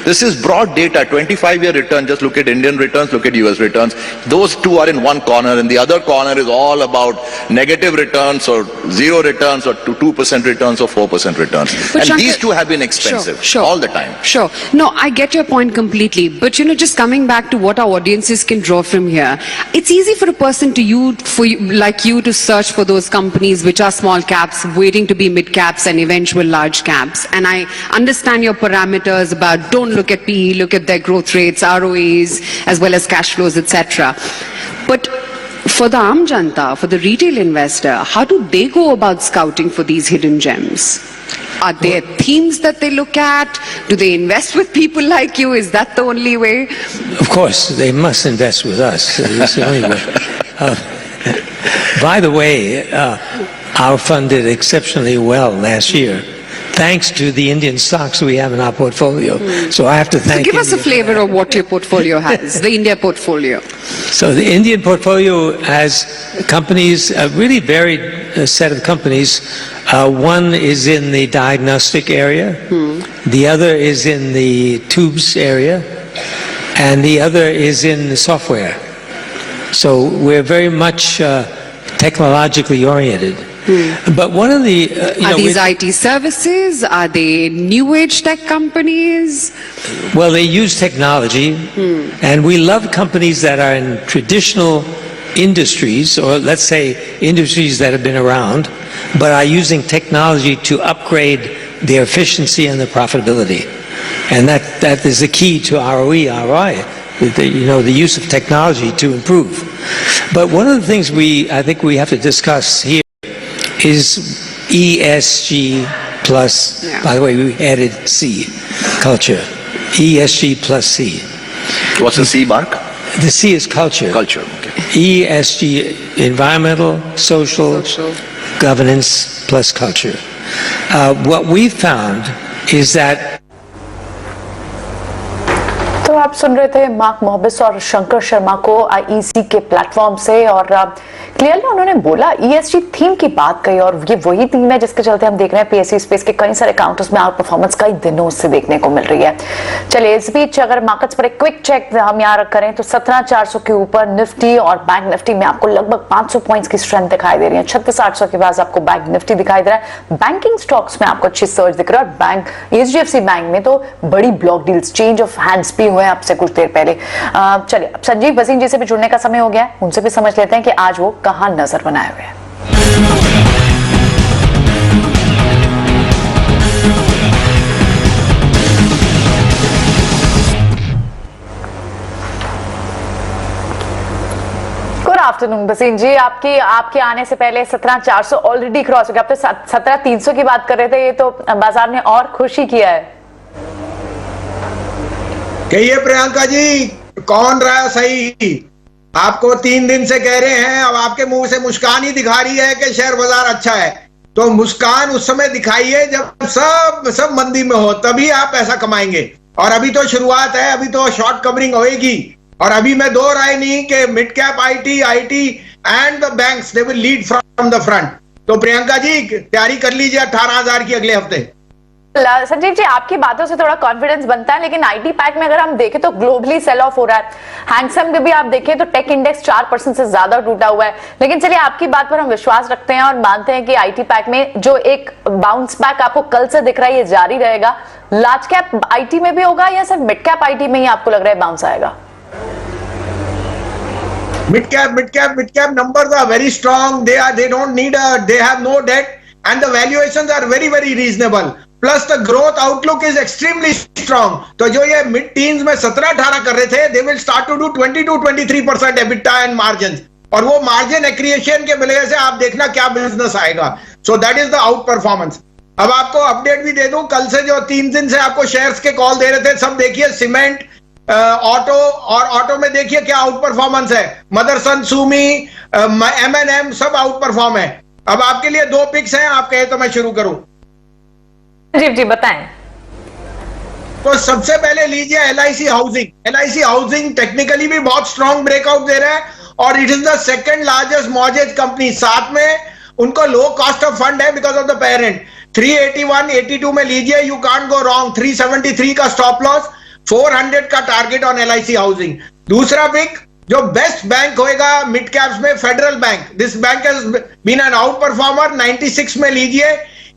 This is broad data, 25-year return. Just look at Indian returns, look at US returns. Those two are in one corner, and the other corner is all about negative returns or zero returns or 2% returns or 4% returns. But and Shankar, these two have been expensive all the time. Sure. No, I get your point completely. But, just coming back to what our audiences can draw from here, it's easy for a person like you to search for those companies which are small caps, waiting to be mid caps and eventual large caps. And I understand your parameters about don't look at PE, look at their growth rates, ROEs, as well as cash flows, etc. But for the Aam Janta, for the retail investor, how do they go about scouting for these hidden gems? Are there themes that they look at? Do they invest with people like you? Is that the only way? Of course, they must invest with us. That's the only way. By the way, our fund did exceptionally well last year, thanks to the Indian stocks we have in our portfolio. So I have to thank So give us a India. flavor of what your portfolio has, the India portfolio. So the Indian portfolio has companies, a really varied set of companies. One is in the diagnostic area, the other is in the tubes area, and the other is in the software. So we're very much technologically oriented. But one of the... Are these IT services? Are they new age tech companies? Well, they use technology, and we love companies that are in traditional industries, or let's say industries that have been around, but are using technology to upgrade their efficiency and their profitability. And that is the key to ROE, ROI, the use of technology to improve. But one of the things I think we have to discuss here is ESG plus, by the way, we added C, culture. ESG plus C. What's the C, Mark? The C is culture. Culture, okay. ESG, environmental, social, governance plus culture. What we found is that तो आप सुन रहे थे mark मोहबिस और शंकर शर्मा को IEC के platform से, और clearly उन्होंने बोला ईएसजी थीम की बात कही, और ये वही थीम है जिसके चलते हम देख रहे हैं पीएसयू स्पेस के कई सारे काउंटर्स में आउट परफॉर्मेंस कई दिनों से देखने को मिल रही है। चलिए इस बीच अगर मार्केट्स पर एक क्विक चेक हम यहाँ करें तो 17,400 के ऊपर निफ्टी और बैंक निफ्टी में आपको लगभग 500 पॉइंट्स की स्ट्रेंथ दिखाई दे रही है। 36,800 के पास आपको बैंक निफ्टी दिखाई दे रहा है। बैंकिंग स्टॉक्स में आपको अच्छी सर्ज दिख रहा है, और बैंक एचडीएफसी बैंक में तो बड़ी block deals, change of hands भी हुए आपसे कुछ देर पहले। चलिए अब संजीव वसीम जी से भी जुड़ने का समय हो गया है, उनसे भी समझ लेते हैं कि आज वो कहां नजर बनाए हुए हैं। आफ्टरनून बसीन जी, आपके आने से पहले 17,400 ऑलरेडी क्रॉस हो गया। आप तो 17,300 की बात कर रहे थे, ये तो बाजार ने और खुशी किया है। कहिए प्रियंका जी, कौन रहा सही? आपको 3 दिन से कह रहे हैं, अब आपके मुंह से मुस्कान ही दिखा रही है कि शेयर बाजार अच्छा है। तो मुस्कान उस समय दिखाइए जब सब मंदी में हो, तभी आप पैसा कमाएंगे। और अभी तो शुरुआत है, अभी तो शॉर्ट कवरिंग होएगी। और अभी मैं दो राय नहीं कि mid cap IT and the banks they will lead from the front. तो प्रियंका जी तैयारी कर लीजिए 18,000 की अगले हफ्ते। संजीव जी, आपकी बातों से थोड़ा कॉन्फिडेंस बनता है, लेकिन आईटी पैक में अगर हम देखें तो ग्लोबली सेल ऑफ हो रहा है। हैंगसेंग में भी आप देखें तो टेक इंडेक्स 4% से ज्यादा टूटा हुआ है। लेकिन चलिए, आपकी बात पर हम विश्वास रखते हैं और मानते हैं कि आईटी पैक में जो एक बाउंस बैक आपको कल से दिख रहा है, ये जारी रहेगा। लार्ज कैप आईटी में भी होगा या सिर्फ मिड कैप आईटी में ही आपको लग रहा है बाउंस आएगा? Mid cap numbers are very strong. They don't need they have no debt and the valuations are very reasonable. Plus the growth outlook is extremely strong. तो जो ये mid teens में 17-18 कर रहे थे, they will start to do 20-23% EBITDA and margins. और वो margin accretion के वजह से आप देखना क्या business आएगा. So that is the out performance. अब आपको अपडेट भी दे दूं, कल से जो 3 दिन से आपको शेयर्स के कॉल दे रहे थे, सब देखिए सीमेंट, ऑटो, और ऑटो में देखिए क्या आउट परफॉर्मेंस है। मदरसन, सुमी, M&M सब आउट परफॉर्म है। अब आपके लिए 2 पिक्स हैं, आप कहे तो मैं शुरू करूं। जी बताएं। तो सबसे पहले लीजिए LIC housing. LIC housing technically भी बहुत स्ट्रॉन्ग ब्रेकआउट दे रहा है और it is the second largest mortgage company. साथ में उनको लो कॉस्ट ऑफ फंड है बिकॉज ऑफ द पेरेंट। 381, 82 में लीजिए, यू कांट गो रॉन्ग। 373 का स्टॉप लॉस, 400 का टारगेट ऑन LIC हाउसिंग। दूसरा पिक जो बेस्ट बैंक होएगा मिड कैप्स में, Federal Bank. This bank has been an outperformer. 96 में लीजिए,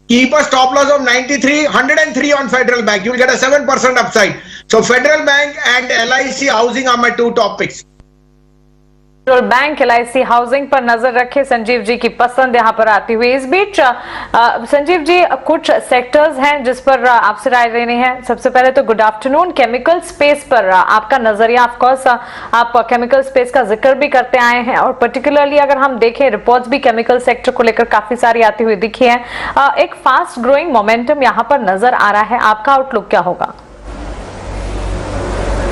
keep a stop loss of 93, 103 on Federal Bank, you will get a 7% upside. So Federal Bank and LIC housing are my 2 top picks. Federal Bank, LIC housing पर नजर रखे। संजीव जी की पसंद यहां पर आती हुई। इस बीच संजीव जी, कुछ सेक्टर्स हैं जिस पर आपसे राय लेनी है। सबसे पहले तो गुड आफ्टरनून। केमिकल स्पेस पर आपका नजरिया, ऑफ कोर्स आप केमिकल स्पेस का जिक्र भी करते आए हैं और पर्टिकुलरली अगर हम देखें, रिपोर्ट्स भी केमिकल सेक्टर को लेकर काफी सारी आती हुई दिखी है। एक फास्ट ग्रोइंग मोमेंटम यहां पर नजर आ रहा है, आपका आउटलुक क्या होगा?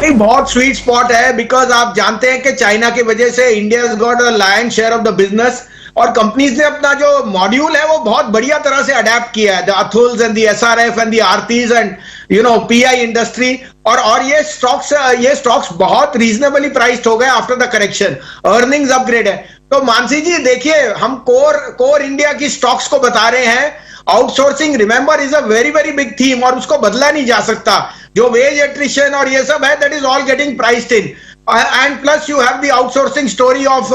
नहीं, बहुत स्वीट स्पॉट है बिकॉज आप जानते हैं कि चाइना की वजह से India has got a lion share of the business और कंपनीज ने अपना जो मॉड्यूल है वो बहुत बढ़िया तरह से अडेप्ट किया है। The Atuls and the SRF and the Aartis and PI industry और ये स्टॉक्स बहुत रीजनेबली प्राइस्ड हो गए after the correction. Earnings upgrade है। तो मानसी जी देखिए, हम कोर इंडिया की स्टॉक्स को बता रहे हैं। Outsourcing remember is a very big theme और उसको बदला नहीं जा सकता। जो वेज एट्रिशन और ये सब है, that is all getting priced in. And plus you have the outsourcing story of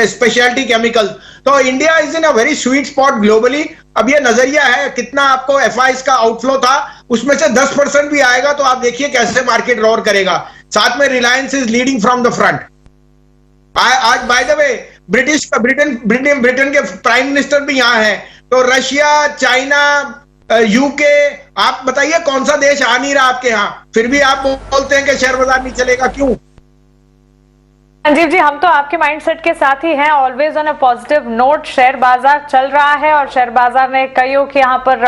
speciality chemicals. तो India is in a very sweet spot globally. अब ये नजरिया है, कितना आपको FIs का आउटफ्लो था, उसमें से 10% भी आएगा तो आप देखिए कैसे मार्केट रोर करेगा। साथ में Reliance is leading from the front. आज बाय द वे ब्रिटेन के प्राइम मिनिस्टर भी यहाँ है। तो रशिया, चाइना, UK, आप बताइए कौन सा देश आ नहीं रहा आपके यहाँ, फिर भी आप बोलते हैं कि शेयर बाजार नहीं चलेगा, क्यों? संजीव जी, हम तो आपके माइंडसेट के साथ ही हैं, always on a positive note. Share बाजार चल रहा है और शेयर बाजार ने कईयों के यहाँ पर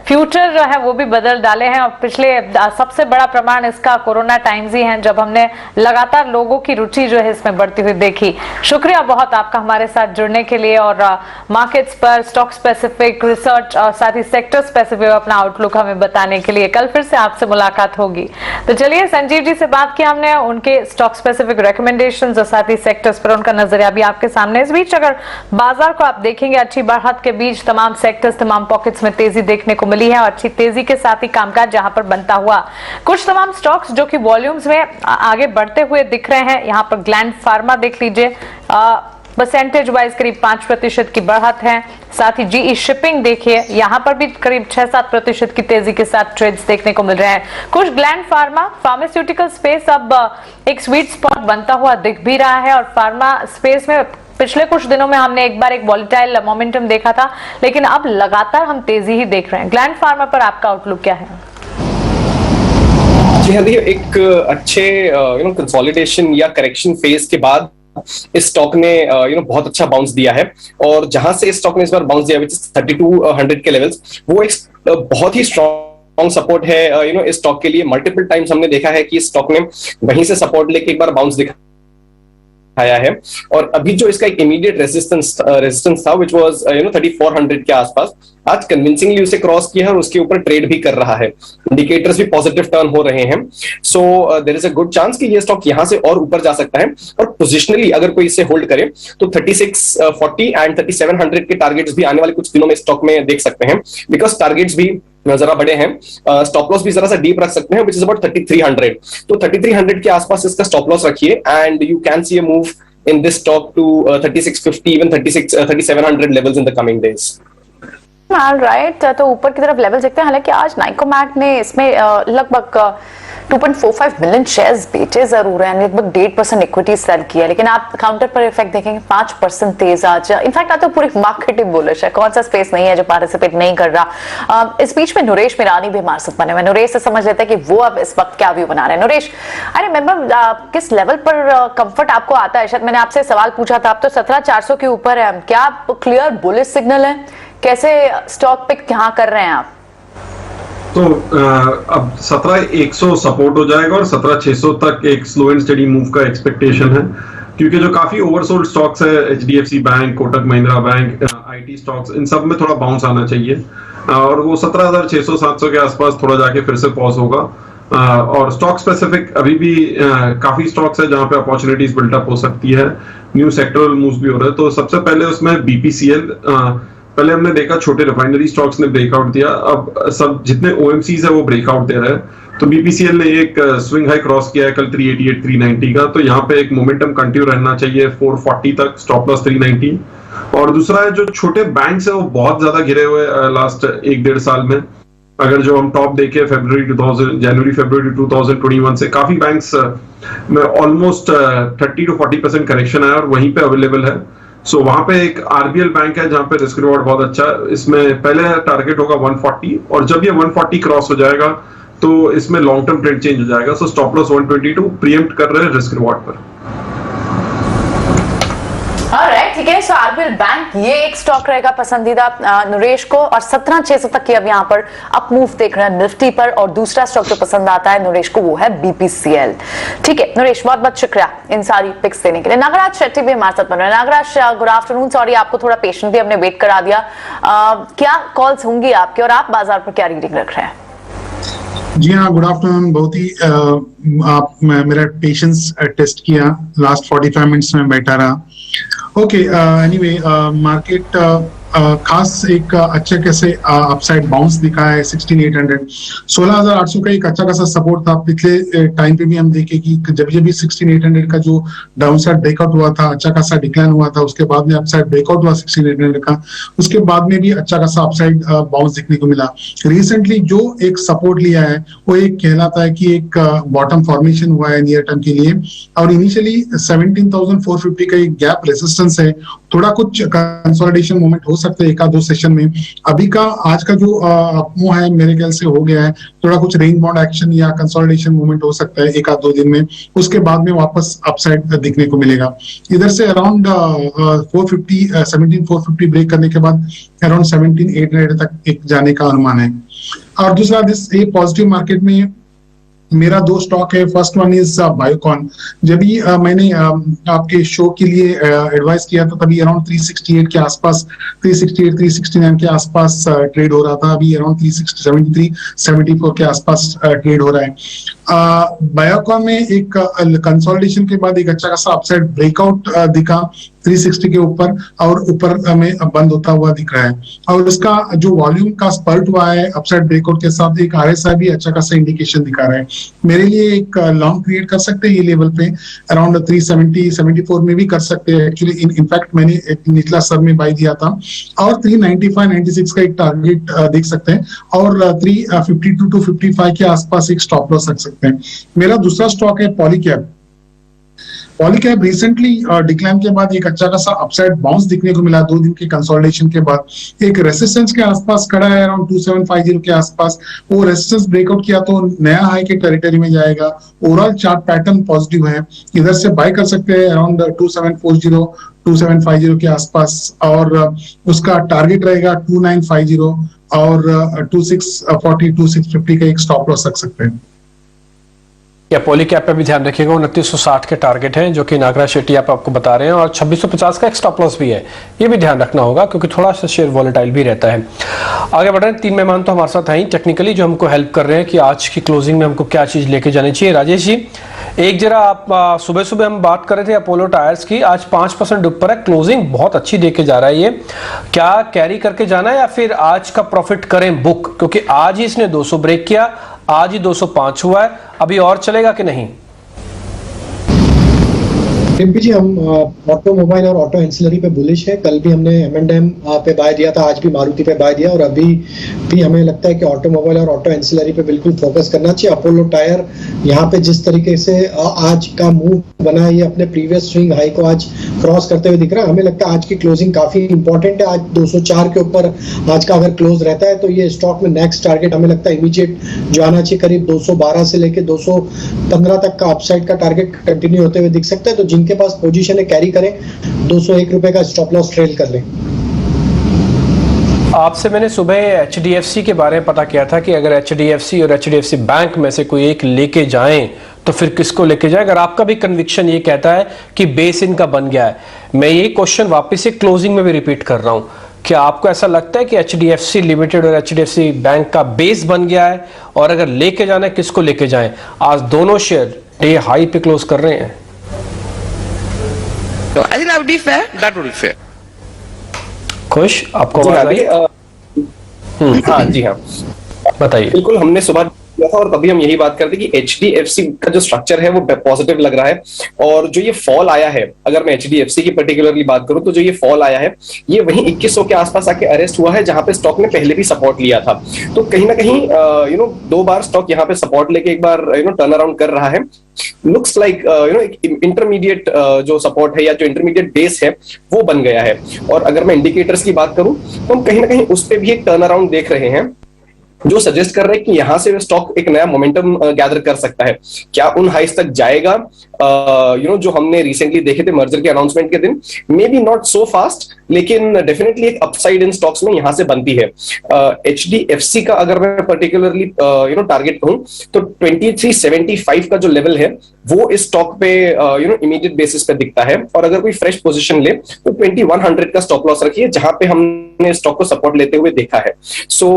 फ्यूचर जो है वो भी बदल डाले हैं और पिछले सबसे बड़ा प्रमाण इसका कोरोना टाइम्स ही है, जब हमने लगातार लोगों की रुचि जो है इसमें बढ़ती हुई देखी। शुक्रिया बहुत आपका हमारे साथ जुड़ने के लिए और मार्केट्स पर स्टॉक स्पेसिफिक रिसर्च और साथ ही सेक्टर स्पेसिफिक अपना आउटलुक हमें बताने के लिए। कल फिर से आपसे मुलाकात होगी। तो चलिए, संजीव जी से बात की हमने, उनके स्टॉक स्पेसिफिक रिकमेंडेशंस और साथ ही सेक्टर्स पर उनका नजरिया भी आपके सामने। इस बीच अगर बाजार को आप देखेंगे, अच्छी बढ़त के बीच तमाम सेक्टर्स, तमाम पॉकेट्स में तेजी देखने को मिली है और अच्छी तेजी के साथ ही कामकाज जहां पर बनता हुआ कुछ तमाम स्टॉक्स जो कि वॉल्यूम्स में आगे बढ़ते हुए दिख रहे हैं। यहां पर ग्लैंड फार्मा देख लीजिए, परसेंटेज वाइज करीब 5% की बढ़त है। साथ ही GE शिपिंग देखिए, यहां पर भी करीब 6-7% की तेजी के साथ ट्रेड्स देखने को मिल रहे हैं। कुछ ग्लैंड फार्मा फार्मास्यूटिकल स्पेस अब एक स्वीट स्पॉट बनता हुआ दिख भी रहा है और फार्मा स्पेस में पिछले कुछ दिनों में हमने एक बार एक वॉलेटाइल मोमेंटम देखा था, लेकिन अब लगातार हम तेजी ही देख रहे हैं। ग्लैंड फार्मा पर आपका आउटलुक क्या है? जी हाँ, देखिए एक अच्छे कंसोलिडेशन या करेक्शन फेज के बाद इस स्टॉक ने बहुत अच्छा बाउंस दिया है, और जहां से इस स्टॉक ने इस बार बाउंस दिया विच इज 3200 के लेवल्स, वो एक बहुत ही स्ट्रॉन्ग सपोर्ट है इस स्टॉक के लिए। मल्टीपल टाइम्स हमने देखा है कि इस स्टॉक ने वहीं से सपोर्ट लेके एक बार बाउंस दिखाया है, और अभी जो इसका एक इमीडिएट रेजिस्टेंस था विच वाज 3400 के आसपास, आज कन्विंसिंगली उसे क्रॉस किया है और उसके ऊपर ट्रेड भी कर रहा है। इंडिकेटर्स भी पॉजिटिव टर्न हो रहे हैं, so there is a good chance कि ये स्टॉक यहां से और ऊपर जा सकता है। और पोजिशनली अगर कोई इसे होल्ड करे तो 3640 एंड 3700 के टारगेट्स भी आने वाले कुछ दिनों में स्टॉक में देख सकते हैं, बिकॉज टारगेट्स भी जरा बड़े हैं। स्टॉप लॉस भी जरा सा डीप रख सकते हैं विच इज अबाउट 3300, तो 3300 के आसपास इसका स्टॉप लॉस रखिए, and you can see a move in this stock to 3650, even 3700 levels in the coming days. Right, तो ऊपर की तरफ लेवल देखते हैं। हालांकि आज नाइकोमैट ने इसमें लगभग 2.45 मिलियन शेयर्स बेचे जरूर हैं, लगभग 1.5% इक्विटी सेल किया, लेकिन आप काउंटर पर इफेक्ट देखेंगे 5% तेज आज। इनफैक्ट आज तो पूरी मार्केट ही बुलिश है, कौन सा स्पेस नहीं है जो पार्टिसिपेट नहीं कर रहा। इस बीच में नरेश मिरानी भी हमारे साथ बने हुए। नरेश से समझ लेते हैं कि वो अब इस वक्त क्या व्यू बना रहे हैं। नरेश, आई रिमेंबर किस लेवल पर कंफर्ट आपको आता है? शायद मैंने आपसे सवाल पूछा था, आप तो 17400 के ऊपर है, क्या आप क्लियर बुलिश सिग्नल है? कैसे स्टॉक पिक यहाँ कर रहे हैं आप? तो अब 17100 सपोर्ट हो जाएगा और 17600 तक एक स्लो एंड स्टेडी मूव का एक्सपेक्टेशन है, क्योंकि जो काफी ओवरसोल्ड स्टॉक्स है, HDFC bank, Kotak Mahindra bank, IT stocks, इन सब में थोड़ा बाउंस आना चाहिए, और वो 17600-700 के आसपास थोड़ा जाके फिर से पॉज होगा। और स्टॉक स्पेसिफिक अभी भी काफी स्टॉक्स है जहां पे अपॉर्चुनिटीज बिल्टअप हो सकती है, न्यू सेक्टरल मूव्स भी हो रहे हैं। तो सबसे पहले उसमें बीपीसीएल, पहले हमने देखा छोटे रिफाइनरी स्टॉक्स ने ब्रेकआउट दिया, अब सब जितने ओएमसीज है वो ब्रेकआउट दे रहे हैं। तो बीपीसीएल ने एक स्विंग हाई क्रॉस किया है कल 388 390 का, तो यहाँ पे एक मोमेंटम कंटिन्यू रहना चाहिए 440 तक, स्टॉप लॉस 390। और दूसरा है जो छोटे बैंक्स है वो बहुत ज्यादा गिरे हुए लास्ट 1-1.5 साल में। अगर जो हम टॉप देखें जनवरी फरवरी 2021 से काफी बैंक्स में ऑलमोस्ट 30 to 40% करेक्शन आया और वहीं पे अवेलेबल है। सो वहां पे एक आरबीएल बैंक है जहां पे रिस्क रिवॉर्ड बहुत अच्छा है, इसमें पहले टारगेट होगा 140, और जब ये 140 क्रॉस हो जाएगा तो इसमें लॉन्ग टर्म ट्रेंड चेंज हो जाएगा। सो स्टॉप लॉस 122 प्रीएम्प्ट कर रहे हैं रिस्क रिवॉर्ड पर। ऑलराइट, ठीक है। सो आरबीएल बैंक ये एक स्टॉक रहेगा पसंदीदा नरेश को, और 17600 तक की अब यहाँ पर अप मूव देख रहे हैं निफ्टी पर। और दूसरा स्टॉक जो पसंद आता है नरेश को वो है बीपीसीएल। ठीक है नरेश, बहुत बहुत शुक्रिया इन सारी पिक्स देने के लिए। नागराज शेट्टी भी हमारे साथ बन रहे हैं। Nagraj, good afternoon. सॉरी आपको थोड़ा पेशेंट भी हमने वेट करा दिया। क्या कॉल्स होंगी आपके, और आप बाजार पर क्या रीडिंग रख रहे हैं? जी हाँ, गुड आफ्टरनून। बहुत ही आप मेरा पेशेंस टेस्ट किया, लास्ट 45 मिनट्स में बैठा रहा। ओके, एनीवे मार्केट खास एक अच्छे कैसे अपसाइड बाउंस दिखा है 16800 16800 का एक अच्छा खासा सपोर्ट था। पिछले टाइम पे भी हम देखे कि जब भी 16800 का जो डाउनसाइड ब्रेकआउट हुआ था, अच्छा खासा डिक्लाइन हुआ था, उसके बाद में अपसाइड ब्रेकआउट हुआ 16800 का, उसके बाद में भी अच्छा खासा अपसाइड बाउंस देखने को मिला। रिसेंटली जो एक सपोर्ट लिया है वो एक कहलाता है कि एक बॉटम फॉर्मेशन हुआ है नियर टर्म के लिए, और इनिशियली 17,450 का एक गैप रेजिस्टेंस है। थोड़ा कुछ कंसोलिडेशन मूवमेंट हो सकते हैं 1-2 सेशन में। अभी का आज का जो अपमूव है मेरे ख्याल से हो गया है, थोड़ा कुछ रेंज बाउंड एक्शन या कंसोलिडेशन मूवमेंट हो सकता है 1-2 दिन में, उसके बाद में वापस अपसाइड दिखने को मिलेगा। इधर से अराउंड 17,450 ब्रेक करने के बाद अराउंड 17,800 तक एक जाने का अनुमान है। और दूसरा ये पॉजिटिव मार्केट में मेरा 2 स्टॉक है। First one is Biocon. जब भी मैंने आपके शो के लिए एडवाइस किया था तभी अराउंड 368 के आसपास, 368 369 के आसपास ट्रेड हो रहा था। अभी अराउंड 373 74 के आसपास ट्रेड हो रहा है। बायोकॉन में एक कंसोलिडेशन के बाद एक अच्छा खासा अपसाइड ब्रेकआउट दिखा 360 के ऊपर, और ऊपर में बंद होता हुआ दिख रहा है। और इसका जो वॉल्यूम का स्पर्ट हुआ है अपसाइड ब्रेकआउट के साथ, एक आरएसआई भी अच्छा खासा इंडिकेशन दिखा रहा है। मेरे लिए एक लॉन्ग क्रिएट कर सकते हैं ये लेवल पे, अराउंड 370 74 में भी कर सकते हैं। एक्चुअली इनफैक्ट मैंने एक निचला स्तर में बाई दिया था, और 395 96 का एक टारगेट देख सकते हैं, और 352 to 55 के आसपास एक स्टॉप लॉस रख सकते हैं। मेरा दूसरा स्टॉक है पॉलीकैब। पॉलीकैब रिसेंटली डिक्लाइन के बाद एक अच्छा खासा अपसाइड बाउंस दिखने को मिला 2 दिन के कंसोलिडेशन के बाद। एक रेसिस्टेंस के आसपास खड़ा है अराउंड 2750 के आसपास, वो रेसिस्टेंस ब्रेकआउट किया तो नया हाई के टेरिटरी में जाएगा। ओवरऑल चार्ट पैटर्न पॉजिटिव है, इधर से बाय कर सकते हैं अराउंड 2740 2750 के आसपास, और उसका टारगेट रहेगा 2950 और 2640 2650 का एक स्टॉप लॉस रख सकते हैं। या पॉलीकैब पे भी ध्यान रखिएगा, 2960 के टारगेट हैं जो कि नागराज शेट्टी आपको बता रहे हैं, और 2650 का एक स्टॉप लॉस भी है, ये भी ध्यान रखना होगा क्योंकि थोड़ा सा शेयर वॉलेटाइल भी रहता है। आगे बढ़ रहे हैं, 3 मेहमान तो हमारे साथ हैं टेक्निकली जो हमको हेल्प कर रहे हैं कि आज की क्लोजिंग में हमको क्या चीज लेके जानी चाहिए। राजेश जी, एक जरा आप सुबह सुबह हम बात कर रहे थे अपोलो टायर्स की, आज 5% ऊपर है, क्लोजिंग बहुत अच्छी देके जा रहा है, ये क्या कैरी करके जाना है या फिर आज का प्रॉफिट करें बुक, क्योंकि आज ही इसने 200 ब्रेक किया, आज ही 205 हुआ है, अभी और चलेगा कि नहीं? टिम्पी जी, हम ऑटोमोबाइल और ऑटो एंसिलरी पे बुलिश है। कल भी हमने M&M पे बाय दिया था, आज भी मारुति पे बाय दिया, और अभी भी हमें लगता है कि ऑटोमोबाइल और ऑटो एंसिलरी पे बिल्कुल फोकस करना चाहिए। अपोलो टायर यहाँ पे जिस तरीके से आज का मूव बना है, ये अपने प्रीवियस स्विंग हाई को आज क्रॉस करते हुए दिख रहा है। हमें लगता है आज की क्लोजिंग काफी इंपॉर्टेंट है। आज 204 के ऊपर आज का अगर क्लोज रहता है तो ये स्टॉक में नेक्स्ट टारगेट हमें लगता है इमीडिएट जो आना चाहिए, करीब 212 से लेके 215 तक का अपसाइड का टारगेट कंटिन्यू होते हुए दिख सकता है। तो जिनके पास पोजीशन है कैरी करें, 201 रुपए का स्टॉप लॉस ट्रेल कर लें। आपसे मैंने सुबह HDFC के बारे में पता किया था कि अगर HDFC और HDFC बैंक में से कोई एक लेके जाएं तो फिर किसको लेके जाए, अगर आपका भी कन्विक्शन ये कहता है कि बेस इनका बन गया है। मैं ये क्वेश्चन वापस से क्लोजिंग में भी रिपीट कर रहा हूं, क्या आपको ऐसा लगता है कि HDFC लिमिटेड और HDFC बैंक का बेस बन गया है, और अगर लेके जाना है किसको लेके जाएं? आज दोनों शेयर डे हाई पे क्लोज कर रहे हैं। So I think that would be fair. That would be fair. खुश आपको जी आवाज हाँ, आई? हाँ जी हाँ, बताइए। बिल्कुल, हमने सुबह किया था और तभी हम यही बात करते कि HDFC का जो स्ट्रक्चर है वो पॉजिटिव लग रहा है, और जो ये फॉल आया है, अगर मैं HDFC की पर्टिकुलरली बात करूं तो जो ये फॉल आया है ये वहीं 2100 के आसपास आके अरेस्ट हुआ है, जहां पे स्टॉक ने पहले भी सपोर्ट लिया था। तो कहीं ना कहीं 2 बार स्टॉक यहाँ पे सपोर्ट लेके एक बार टर्न अराउंड कर रहा है। लुक्स लाइक इंटरमीडिएट जो सपोर्ट है या जो इंटरमीडिएट बेस है वो बन गया है। और अगर मैं इंडिकेटर्स की बात करूं तो हम कहीं ना कहीं उस पर भी एक टर्न अराउंड देख रहे हैं, जो सजेस्ट कर रहे हैं कि यहां से स्टॉक एक नया मोमेंटम गैदर कर सकता है। क्या उन हाइस तक जाएगा जो हमने रिसेंटली देखे थे मर्जर के अनाउंसमेंट के दिन? May be not so fast, लेकिन डेफिनेटली एक अपसाइड इन स्टॉक्स में यहां से बनती है। HDFC का अगर मैं पर्टिकुलरली टारगेट कहूं तो 2375 का जो लेवल है वो इस स्टॉक पे इमीडिएट बेसिस पे दिखता है, और अगर कोई फ्रेश पोजीशन ले तो 2100 का स्टॉप लॉस रखिए, जहां पे हमने स्टॉक को सपोर्ट लेते हुए देखा है। So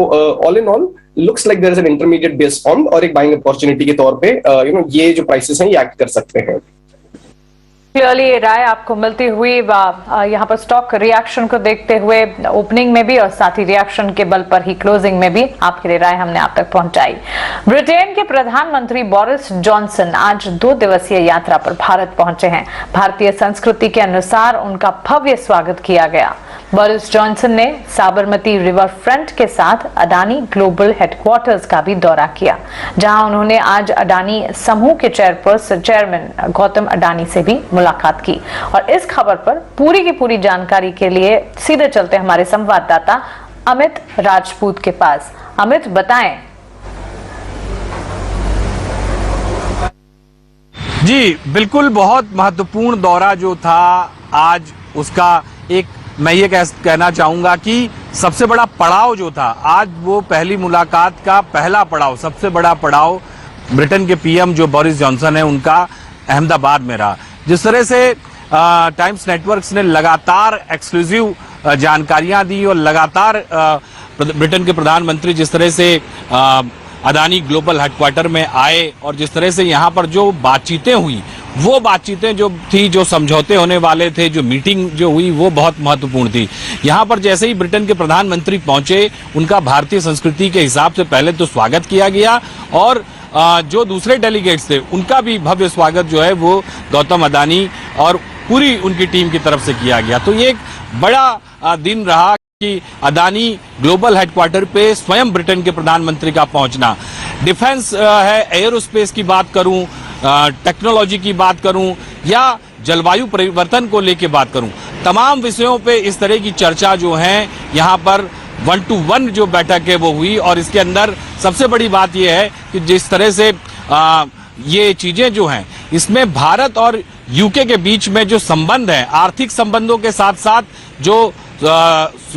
all in all looks like there is an intermediate base form, और एक बाइंग अपॉर्चुनिटी के तौर पे ये जो प्राइसेस हैं ये एक्ट कर सकते हैं। क्लियरली ये राय आपको मिलती हुई यहाँ पर स्टॉक रिएक्शन को देखते हुए ओपनिंग में भी और साथ ही रिएक्शन के बल पर ही क्लोजिंग में भी आपके लिए राय हमने आप तक पहुंचाई। ब्रिटेन के प्रधानमंत्री बोरिस जॉनसन आज 2 दिवसीय यात्रा पर भारत पहुंचे हैं। भारतीय संस्कृति के अनुसार उनका भव्य स्वागत किया गया। बोरिस जॉनसन ने साबरमती रिवर फ्रंट के साथ अडानी ग्लोबल हेडक्वार्टर्स का भी दौरा किया, जहां उन्होंने आज अडानी समूह के चेयरमैन गौतम अडानी से भी मुलाकात की। और इस खबर पर पूरी की पूरी जानकारी के लिए सीधे चलते हमारे संवाददाता अमित राजपूत के पास। अमित, बताएं। जी बिल्कुल, बहुत महत्वपूर्ण दौरा जो था आज, उसका एक मैं ये कहना चाहूंगा कि सबसे बड़ा पड़ाव जो था आज, वो पहली मुलाकात का पहला पड़ाव, सबसे बड़ा पड़ाव ब्रिटेन के पीएम जो बोरिस जॉनसन है उनका अहमदाबाद में रहा। जिस तरह से टाइम्स नेटवर्क्स ने लगातार एक्सक्लूसिव जानकारियां दी और लगातार ब्रिटेन के प्रधानमंत्री जिस तरह से अडानी ग्लोबल हेडक्वार्टर में आए और जिस तरह से यहाँ पर जो बातचीतें हुई, वो बातचीतें जो थी, जो समझौते होने वाले थे, जो मीटिंग जो हुई, वो बहुत महत्वपूर्ण थी। यहाँ पर जैसे ही ब्रिटेन के प्रधानमंत्री पहुंचे, उनका भारतीय संस्कृति के हिसाब से पहले तो स्वागत किया गया, और जो दूसरे डेलीगेट्स थे उनका भी भव्य स्वागत जो है वो गौतम अडानी और पूरी उनकी टीम की तरफ से किया गया। तो ये एक बड़ा दिन रहा कि अडानी ग्लोबल हेडक्वार्टर पे स्वयं ब्रिटेन के प्रधानमंत्री का पहुंचना। डिफेंस है, एयरोस्पेस की बात करूं, टेक्नोलॉजी की बात करूं, या जलवायु परिवर्तन को लेके बात करूं, तमाम विषयों पे इस तरह की चर्चा जो है यहाँ पर 1-to-1 जो बैठक है वो हुई। और इसके अंदर सबसे बड़ी बात यह है कि जिस तरह से ये चीजें जो हैं, इसमें भारत और यूके के बीच में जो संबंध है, आर्थिक संबंधों के साथ साथ जो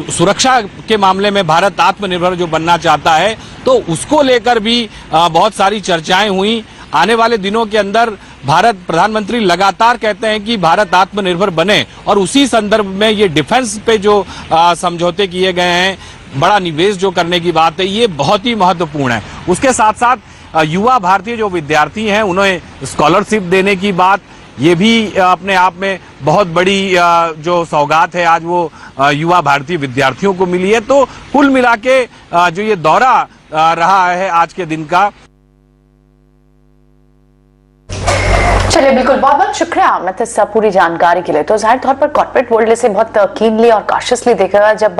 सुरक्षा के मामले में भारत आत्मनिर्भर जो बनना चाहता है, तो उसको लेकर भी बहुत सारी चर्चाएं हुई। आने वाले दिनों के अंदर भारत प्रधानमंत्री लगातार कहते हैं कि भारत आत्मनिर्भर बने, और उसी संदर्भ में ये डिफेंस पे जो समझौते किए गए हैं, बड़ा निवेश जो करने की बात है, ये बहुत ही महत्वपूर्ण है। उसके साथ साथ युवा भारतीय जो विद्यार्थी हैं उन्हें स्कॉलरशिप देने की बात, ये भी अपने आप में बहुत बड़ी जो सौगात है आज वो युवा भारतीय विद्यार्थियों को मिली है। तो कुल मिला के जो ये दौरा रहा है आज के दिन का। चलिए, बिल्कुल, बहुत बहुत शुक्रिया अमित इस पूरी जानकारी के लिए। तो जाहिर तौर पर कॉर्पोरेट वर्ल्ड से बहुत कीनली और कॉशियसली देखेगा। जब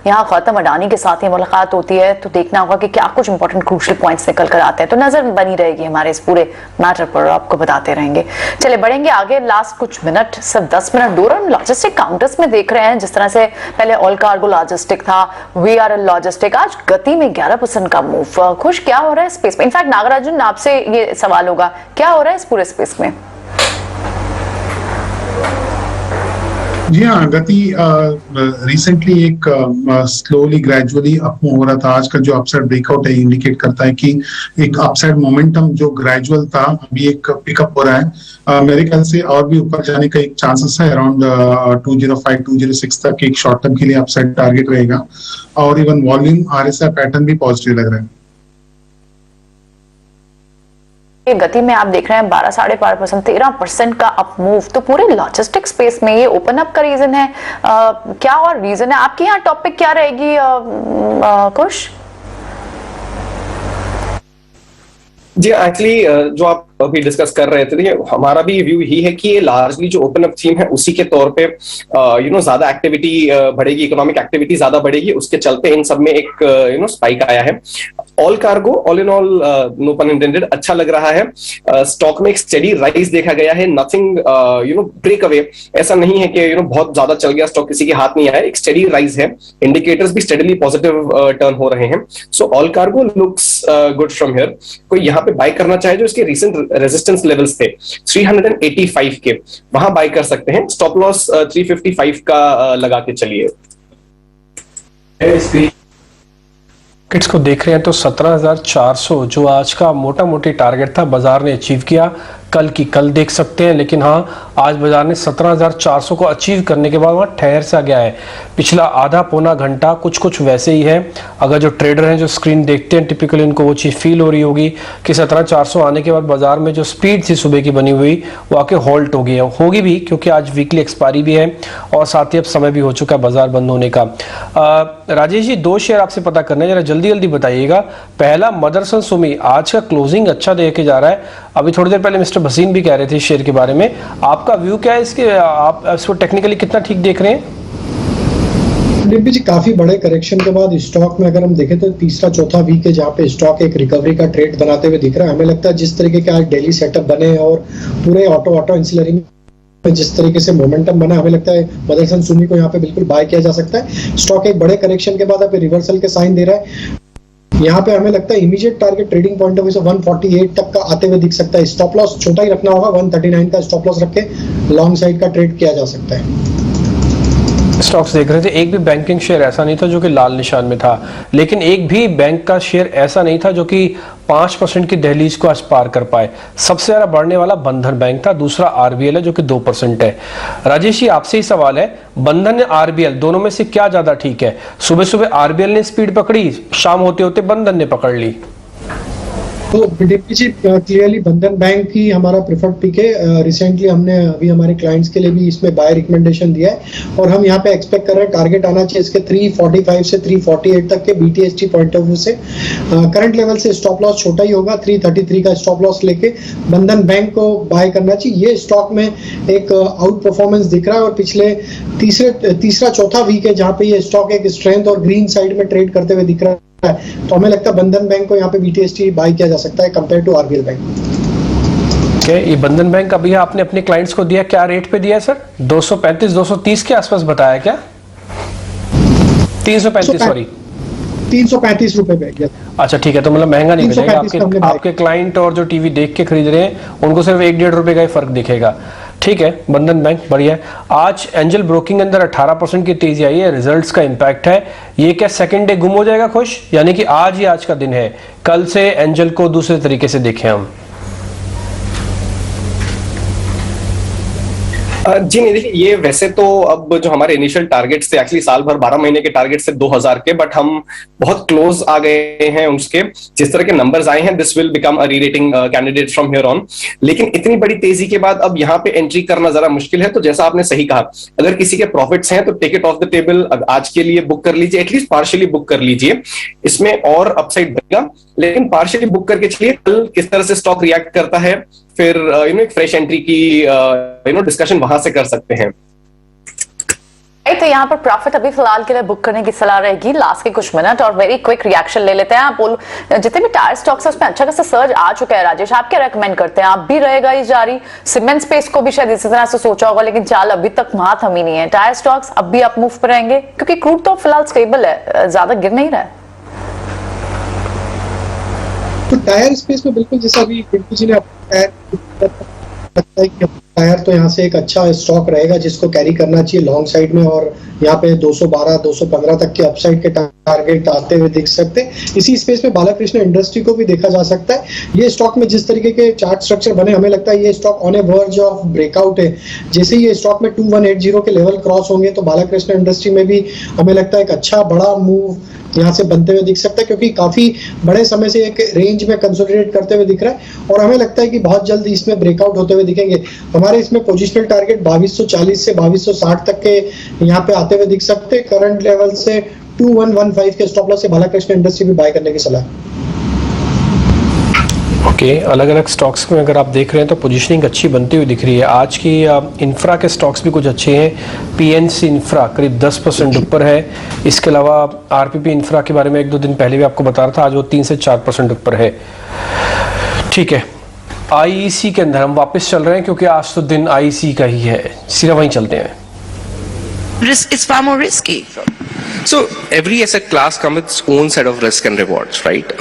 यहाँ गौतम अडानी के साथ ही मुलाकात होती है तो देखना होगा कि क्या कुछ इंपॉर्टेंट क्रूशियल पॉइंट्स निकल कर आते हैं। तो नजर बनी रहेगी हमारे इस पूरे मैटर पर, आपको बताते रहेंगे। चलिए बढ़ेंगे आगे। लास्ट कुछ मिनट, सिर्फ 10 मिनट दूर हम लॉजिस्टिक काउंटर्स में देख रहे हैं, जिस तरह से पहले ऑल कार्गो लॉजिस्टिक था, VRL लॉजिस्टिक, आज गति में 11% का मूव। खुश क्या हो रहा है स्पेस में? इनफैक्ट नागराजन आपसे ये सवाल होगा, क्या हो रहा है इस पूरे स्पेस में? जी हाँ, गति रिसेंटली एक स्लोली ग्रेजुअली अप हो रहा था। आज का जो अपसाइड ब्रेकआउट है इंडिकेट करता है कि एक अपसाइड मोमेंटम जो ग्रेजुअल था अभी एक पिकअप हो रहा है। मेरे ख्याल से और भी ऊपर जाने का एक चांसेस है। अराउंड 205-206 तक एक शॉर्ट टर्म के लिए अपसाइड टारगेट रहेगा, और इवन वॉल्यूम RSI पैटर्न भी पॉजिटिव लग रहा है। गति में आप देख रहे हैं 12-12.5%, 13% का अप मूव। तो पूरे लॉजिस्टिक स्पेस में ये ओपन अप का रीजन है, क्या और रीजन है? आपकी यहाँ टॉपिक क्या रहेगी खुश? जी एक्चुअली जो आप अभी डिस्कस कर रहे थे, हमारा भी व्यू ही है कि ये लार्जली जो ओपन अप थीम है उसी के तौर पे ज्यादा एक्टिविटी बढ़ेगी, इकोनॉमिक एक्टिविटी ज्यादा बढ़ेगी, उसके चलते इन सब में एक स्पाइक आया है। Allcargo all in all, no pun intended, अच्छा लग रहा है। स्टॉक में एक स्टेडी राइज देखा गया है, नथिंग ब्रेक अवे, ऐसा नहीं है कि बहुत ज्यादा चल गया स्टॉक, किसी के हाथ नहीं आया, एक स्टेडी राइज है। इंडिकेटर्स भी स्टेडीली पॉजिटिव टर्न हो रहे हैं। So all cargo looks good from here. कोई यहाँ पे बाय करना चाहे जो इसके रिसेंट रेजिस्टेंस लेवल्स थे 385 के, वहां बाय कर सकते हैं। स्टॉप लॉस 355 का लगा के चलिए। किट्स को देख रहे हैं तो 17,400 जो आज का मोटा मोटी टारगेट था बाजार ने अचीव किया, कल की कल देख सकते हैं। लेकिन हाँ, आज बाजार ने 17,400 को अचीव करने के बाद वहाँ ठहर सा गया है। पिछला आधा पौना घंटा कुछ वैसे ही है। अगर जो ट्रेडर हैं जो स्क्रीन देखते हैं, टिपिकली उनको वो चीज़ फील हो रही होगी कि 17,400 आने के बाद बाजार में जो स्पीड थी सुबह की बनी हुई वो आके हॉल्ट हो गई है, होगी भी, क्योंकि आज वीकली एक्सपायरी भी है और साथ ही अब समय भी हो चुका है बाजार बंद होने का। राजेश जी, 2 शेयर आपसे पता करना है, जरा जल्दी बताइएगा। पहला मदरसन सुमी, आज का क्लोजिंग अच्छा देके जा रहा है। अभी थोड़ी देर पहले मिस्टर भसीन भी कह रहे थे शेयर के बारे में, आपका व्यू क्या है इसके? आप इसको टेक्निकली कितना ठीक देख रहे हैं? डिम्पी जी, काफी बड़े करेक्शन के बाद स्टॉक में अगर हम देखें तो तीसरा चौथा वीक है जहाँ पे स्टॉक एक रिकवरी का ट्रेड बनाते हुए दिख रहा है। हमें लगता है जिस तरीके के आज डेली सेटअप बने हैं और पूरे ऑटो इंसिलरी में जिस तरीके से मोमेंटम बना, हमें लगता है मदरसन सुमी को यहाँ पे बिल्कुल बाय किया जा सकता है। स्टॉक एक बड़े करेक्शन के बाद अभी रिवर्सल के साइन दे रहा है। यहाँ पे हमें लगता है immediate target trading point of view से 148 तक का आते हुए दिख सकता है। स्टॉप लॉस छोटा ही रखना होगा, 139 का स्टॉप लॉस रख के लॉन्ग साइड का ट्रेड किया जा सकता है। स्टॉक्स देख रहे थे, एक भी बैंकिंग शेयर ऐसा नहीं था जो कि लाल निशान में था, लेकिन एक भी बैंक का शेयर ऐसा नहीं था जो कि 5% की दहलीज को आज पार कर पाए। सबसे ज्यादा बढ़ने वाला बंधन बैंक था, दूसरा RBL है जो कि 2% है। राजेश जी, आपसे ही सवाल है, बंधन या RBL दोनों में से क्या ज्यादा ठीक है? सुबह सुबह RBL ने स्पीड पकड़ी, शाम होते होते बंधन ने पकड़ ली। तो डीपी जी, क्लियरली बंधन बैंक ही हमारा प्रेफर्ड पिक है। रिसेंटली हमने अभी हमारे क्लाइंट्स के लिए भी इसमें बाय रिकमेंडेशन दिया है और हम यहाँ पे एक्सपेक्ट कर रहे हैं टारगेट आना चाहिए इसके 345 से 348 तक के BTST पॉइंट ऑफ व्यू से। करंट लेवल से स्टॉप लॉस छोटा ही होगा, 333 का स्टॉप लॉस लेके बंधन बैंक को बाय करना चाहिए। ये स्टॉक में एक आउट परफॉर्मेंस दिख रहा है और पिछले तीसरा चौथा वीक है जहाँ पे ये स्टॉक एक स्ट्रेंथ और ग्रीन साइड में ट्रेड करते हुए दिख रहा है। तो हमें लगता है बंधन बैंक को यहाँ पे BTST बाय किया जा सकता है compare to RBL bank. Okay, ये बंधन बैंक अभी आपने अपने क्लाइंट्स को दिया, क्या रेट पे दिया सर? 235 230 के आसपास बताया क्या? 335 सॉरी 335 रुपए पे। अच्छा ठीक है, तो मतलब महंगा नहीं मिलेगा 335 आपके क्लाइंट और जो टीवी देख के खरीद रहे हैं उनको सिर्फ 1-1.5 रुपए का ही फर्क दिखेगा। ठीक है, बंधन बैंक बढ़िया है। आज एंजल ब्रोकिंग अंदर 18% की तेजी आई है, रिजल्ट्स का इंपैक्ट है। ये क्या सेकंड डे गुम हो जाएगा खुश, यानी कि आज ही आज का दिन है, कल से एंजल को दूसरे तरीके से देखें हम? जी नहीं, देखिए ये वैसे तो अब जो हमारे इनिशियल टारगेट्स थे, एक्चुअली साल भर 12 महीने के टारगेट्स थे 2000 के, बट हम बहुत क्लोज आ गए हैं उसके। जिस तरह के नंबर्स आए हैं, this will become a re-rating candidate from here on. लेकिन इतनी बड़ी तेजी के बाद अब यहाँ पे एंट्री करना जरा मुश्किल है। तो जैसा आपने सही कहा, अगर किसी के प्रॉफिट्स हैं तो take it off the table, आज के लिए बुक कर लीजिए, एटलीस्ट पार्शियली बुक कर लीजिए। इसमें और अपसाइड बढ़ेगा, लेकिन पार्शियली बुक करके चलिए, कल किस तरह से स्टॉक रिएक्ट करता है, फिर एक फ्रेश एंट्री की डिस्कशन वहां से कर सकते हैं। तो यहाँ पर प्रॉफिट अभी फिलहाल के लिए बुक करने की सलाह रहेगी लास्ट के कुछ मिनट, और वेरी क्विक रिएक्शन ले लेते हैं। आप जितने भी टायर स्टॉक्स है उसमें अच्छा खासा सर्ज आ चुका है। राजेश, आप क्या रेकमेंड करते हैं? आप भी रहेगा ये जारी? सीमेंट स्पेस को भी शायद इसी तरह से सोचा होगा, लेकिन चाल अभी तक वहां थमी नहीं है। टायर स्टॉक्स अब भी आप मूव पर रहेंगे, क्योंकि क्रूड तो फिलहाल स्टेबल है, ज्यादा गिर नहीं रहा है। तो टायर स्पेस में बिल्कुल जैसा अभी पिंटू जी ने लगता है कि टायर तो यहाँ से एक अच्छा स्टॉक रहेगा जिसको कैरी करना चाहिए लॉन्ग साइड में, और यहाँ पे 212 215 तक के अपसाइड के टारगेट आते हुए दिख सकते हैं। इसी स्पेस में बालाकृष्ण इंडस्ट्री को भी देखा जा सकता है। ये स्टॉक में जिस तरीके के चार्ट स्ट्रक्चर बने, हमें लगता है ये stock on A verge of breakout है। जैसे ही ये स्टॉक में 2180 के लेवल क्रॉस होंगे तो बालाकृष्ण इंडस्ट्री में भी हमें लगता है एक अच्छा बड़ा मूव यहाँ से बनते हुए दिख सकता है, क्योंकि काफी बड़े समय से एक रेंज में कंसोलिडेट करते हुए दिख रहा है, और हमें लगता है कि बहुत जल्द इसमें ब्रेकआउट होते हुए दिखेंगे। हमारे इसमें पोजिशनल टारगेट 2240 से 2260 तक के यहाँ पे आते हुए दिख सकते हैं। करंट लेवल से 2115 के स्टॉप लॉस से बालाकृष्ण इंडस्ट्री भी बाय करने की सलाह। ओके, अलग अलग स्टॉक्स में अगर आप देख रहे हैं तो पोजीशनिंग अच्छी बनती हुई दिख रही है। आज की इंफ्रा के स्टॉक्स भी कुछ अच्छे हैं। पीएनसी इंफ्रा करीब 10% ऊपर है। इसके अलावा आरपीपी इंफ्रा के बारे में 1-2 दिन पहले भी आपको बता रहा था, आज वो 3 से 4% ऊपर है। ठीक है, आईईसी के अंदर हम वापस चल रहे हैं, क्योंकि आज तो दिन आईईसी का ही है, सीधा वहीं चलते हैं। Risk is far more risky. So every asset class comes with its own set of risk and rewards, right?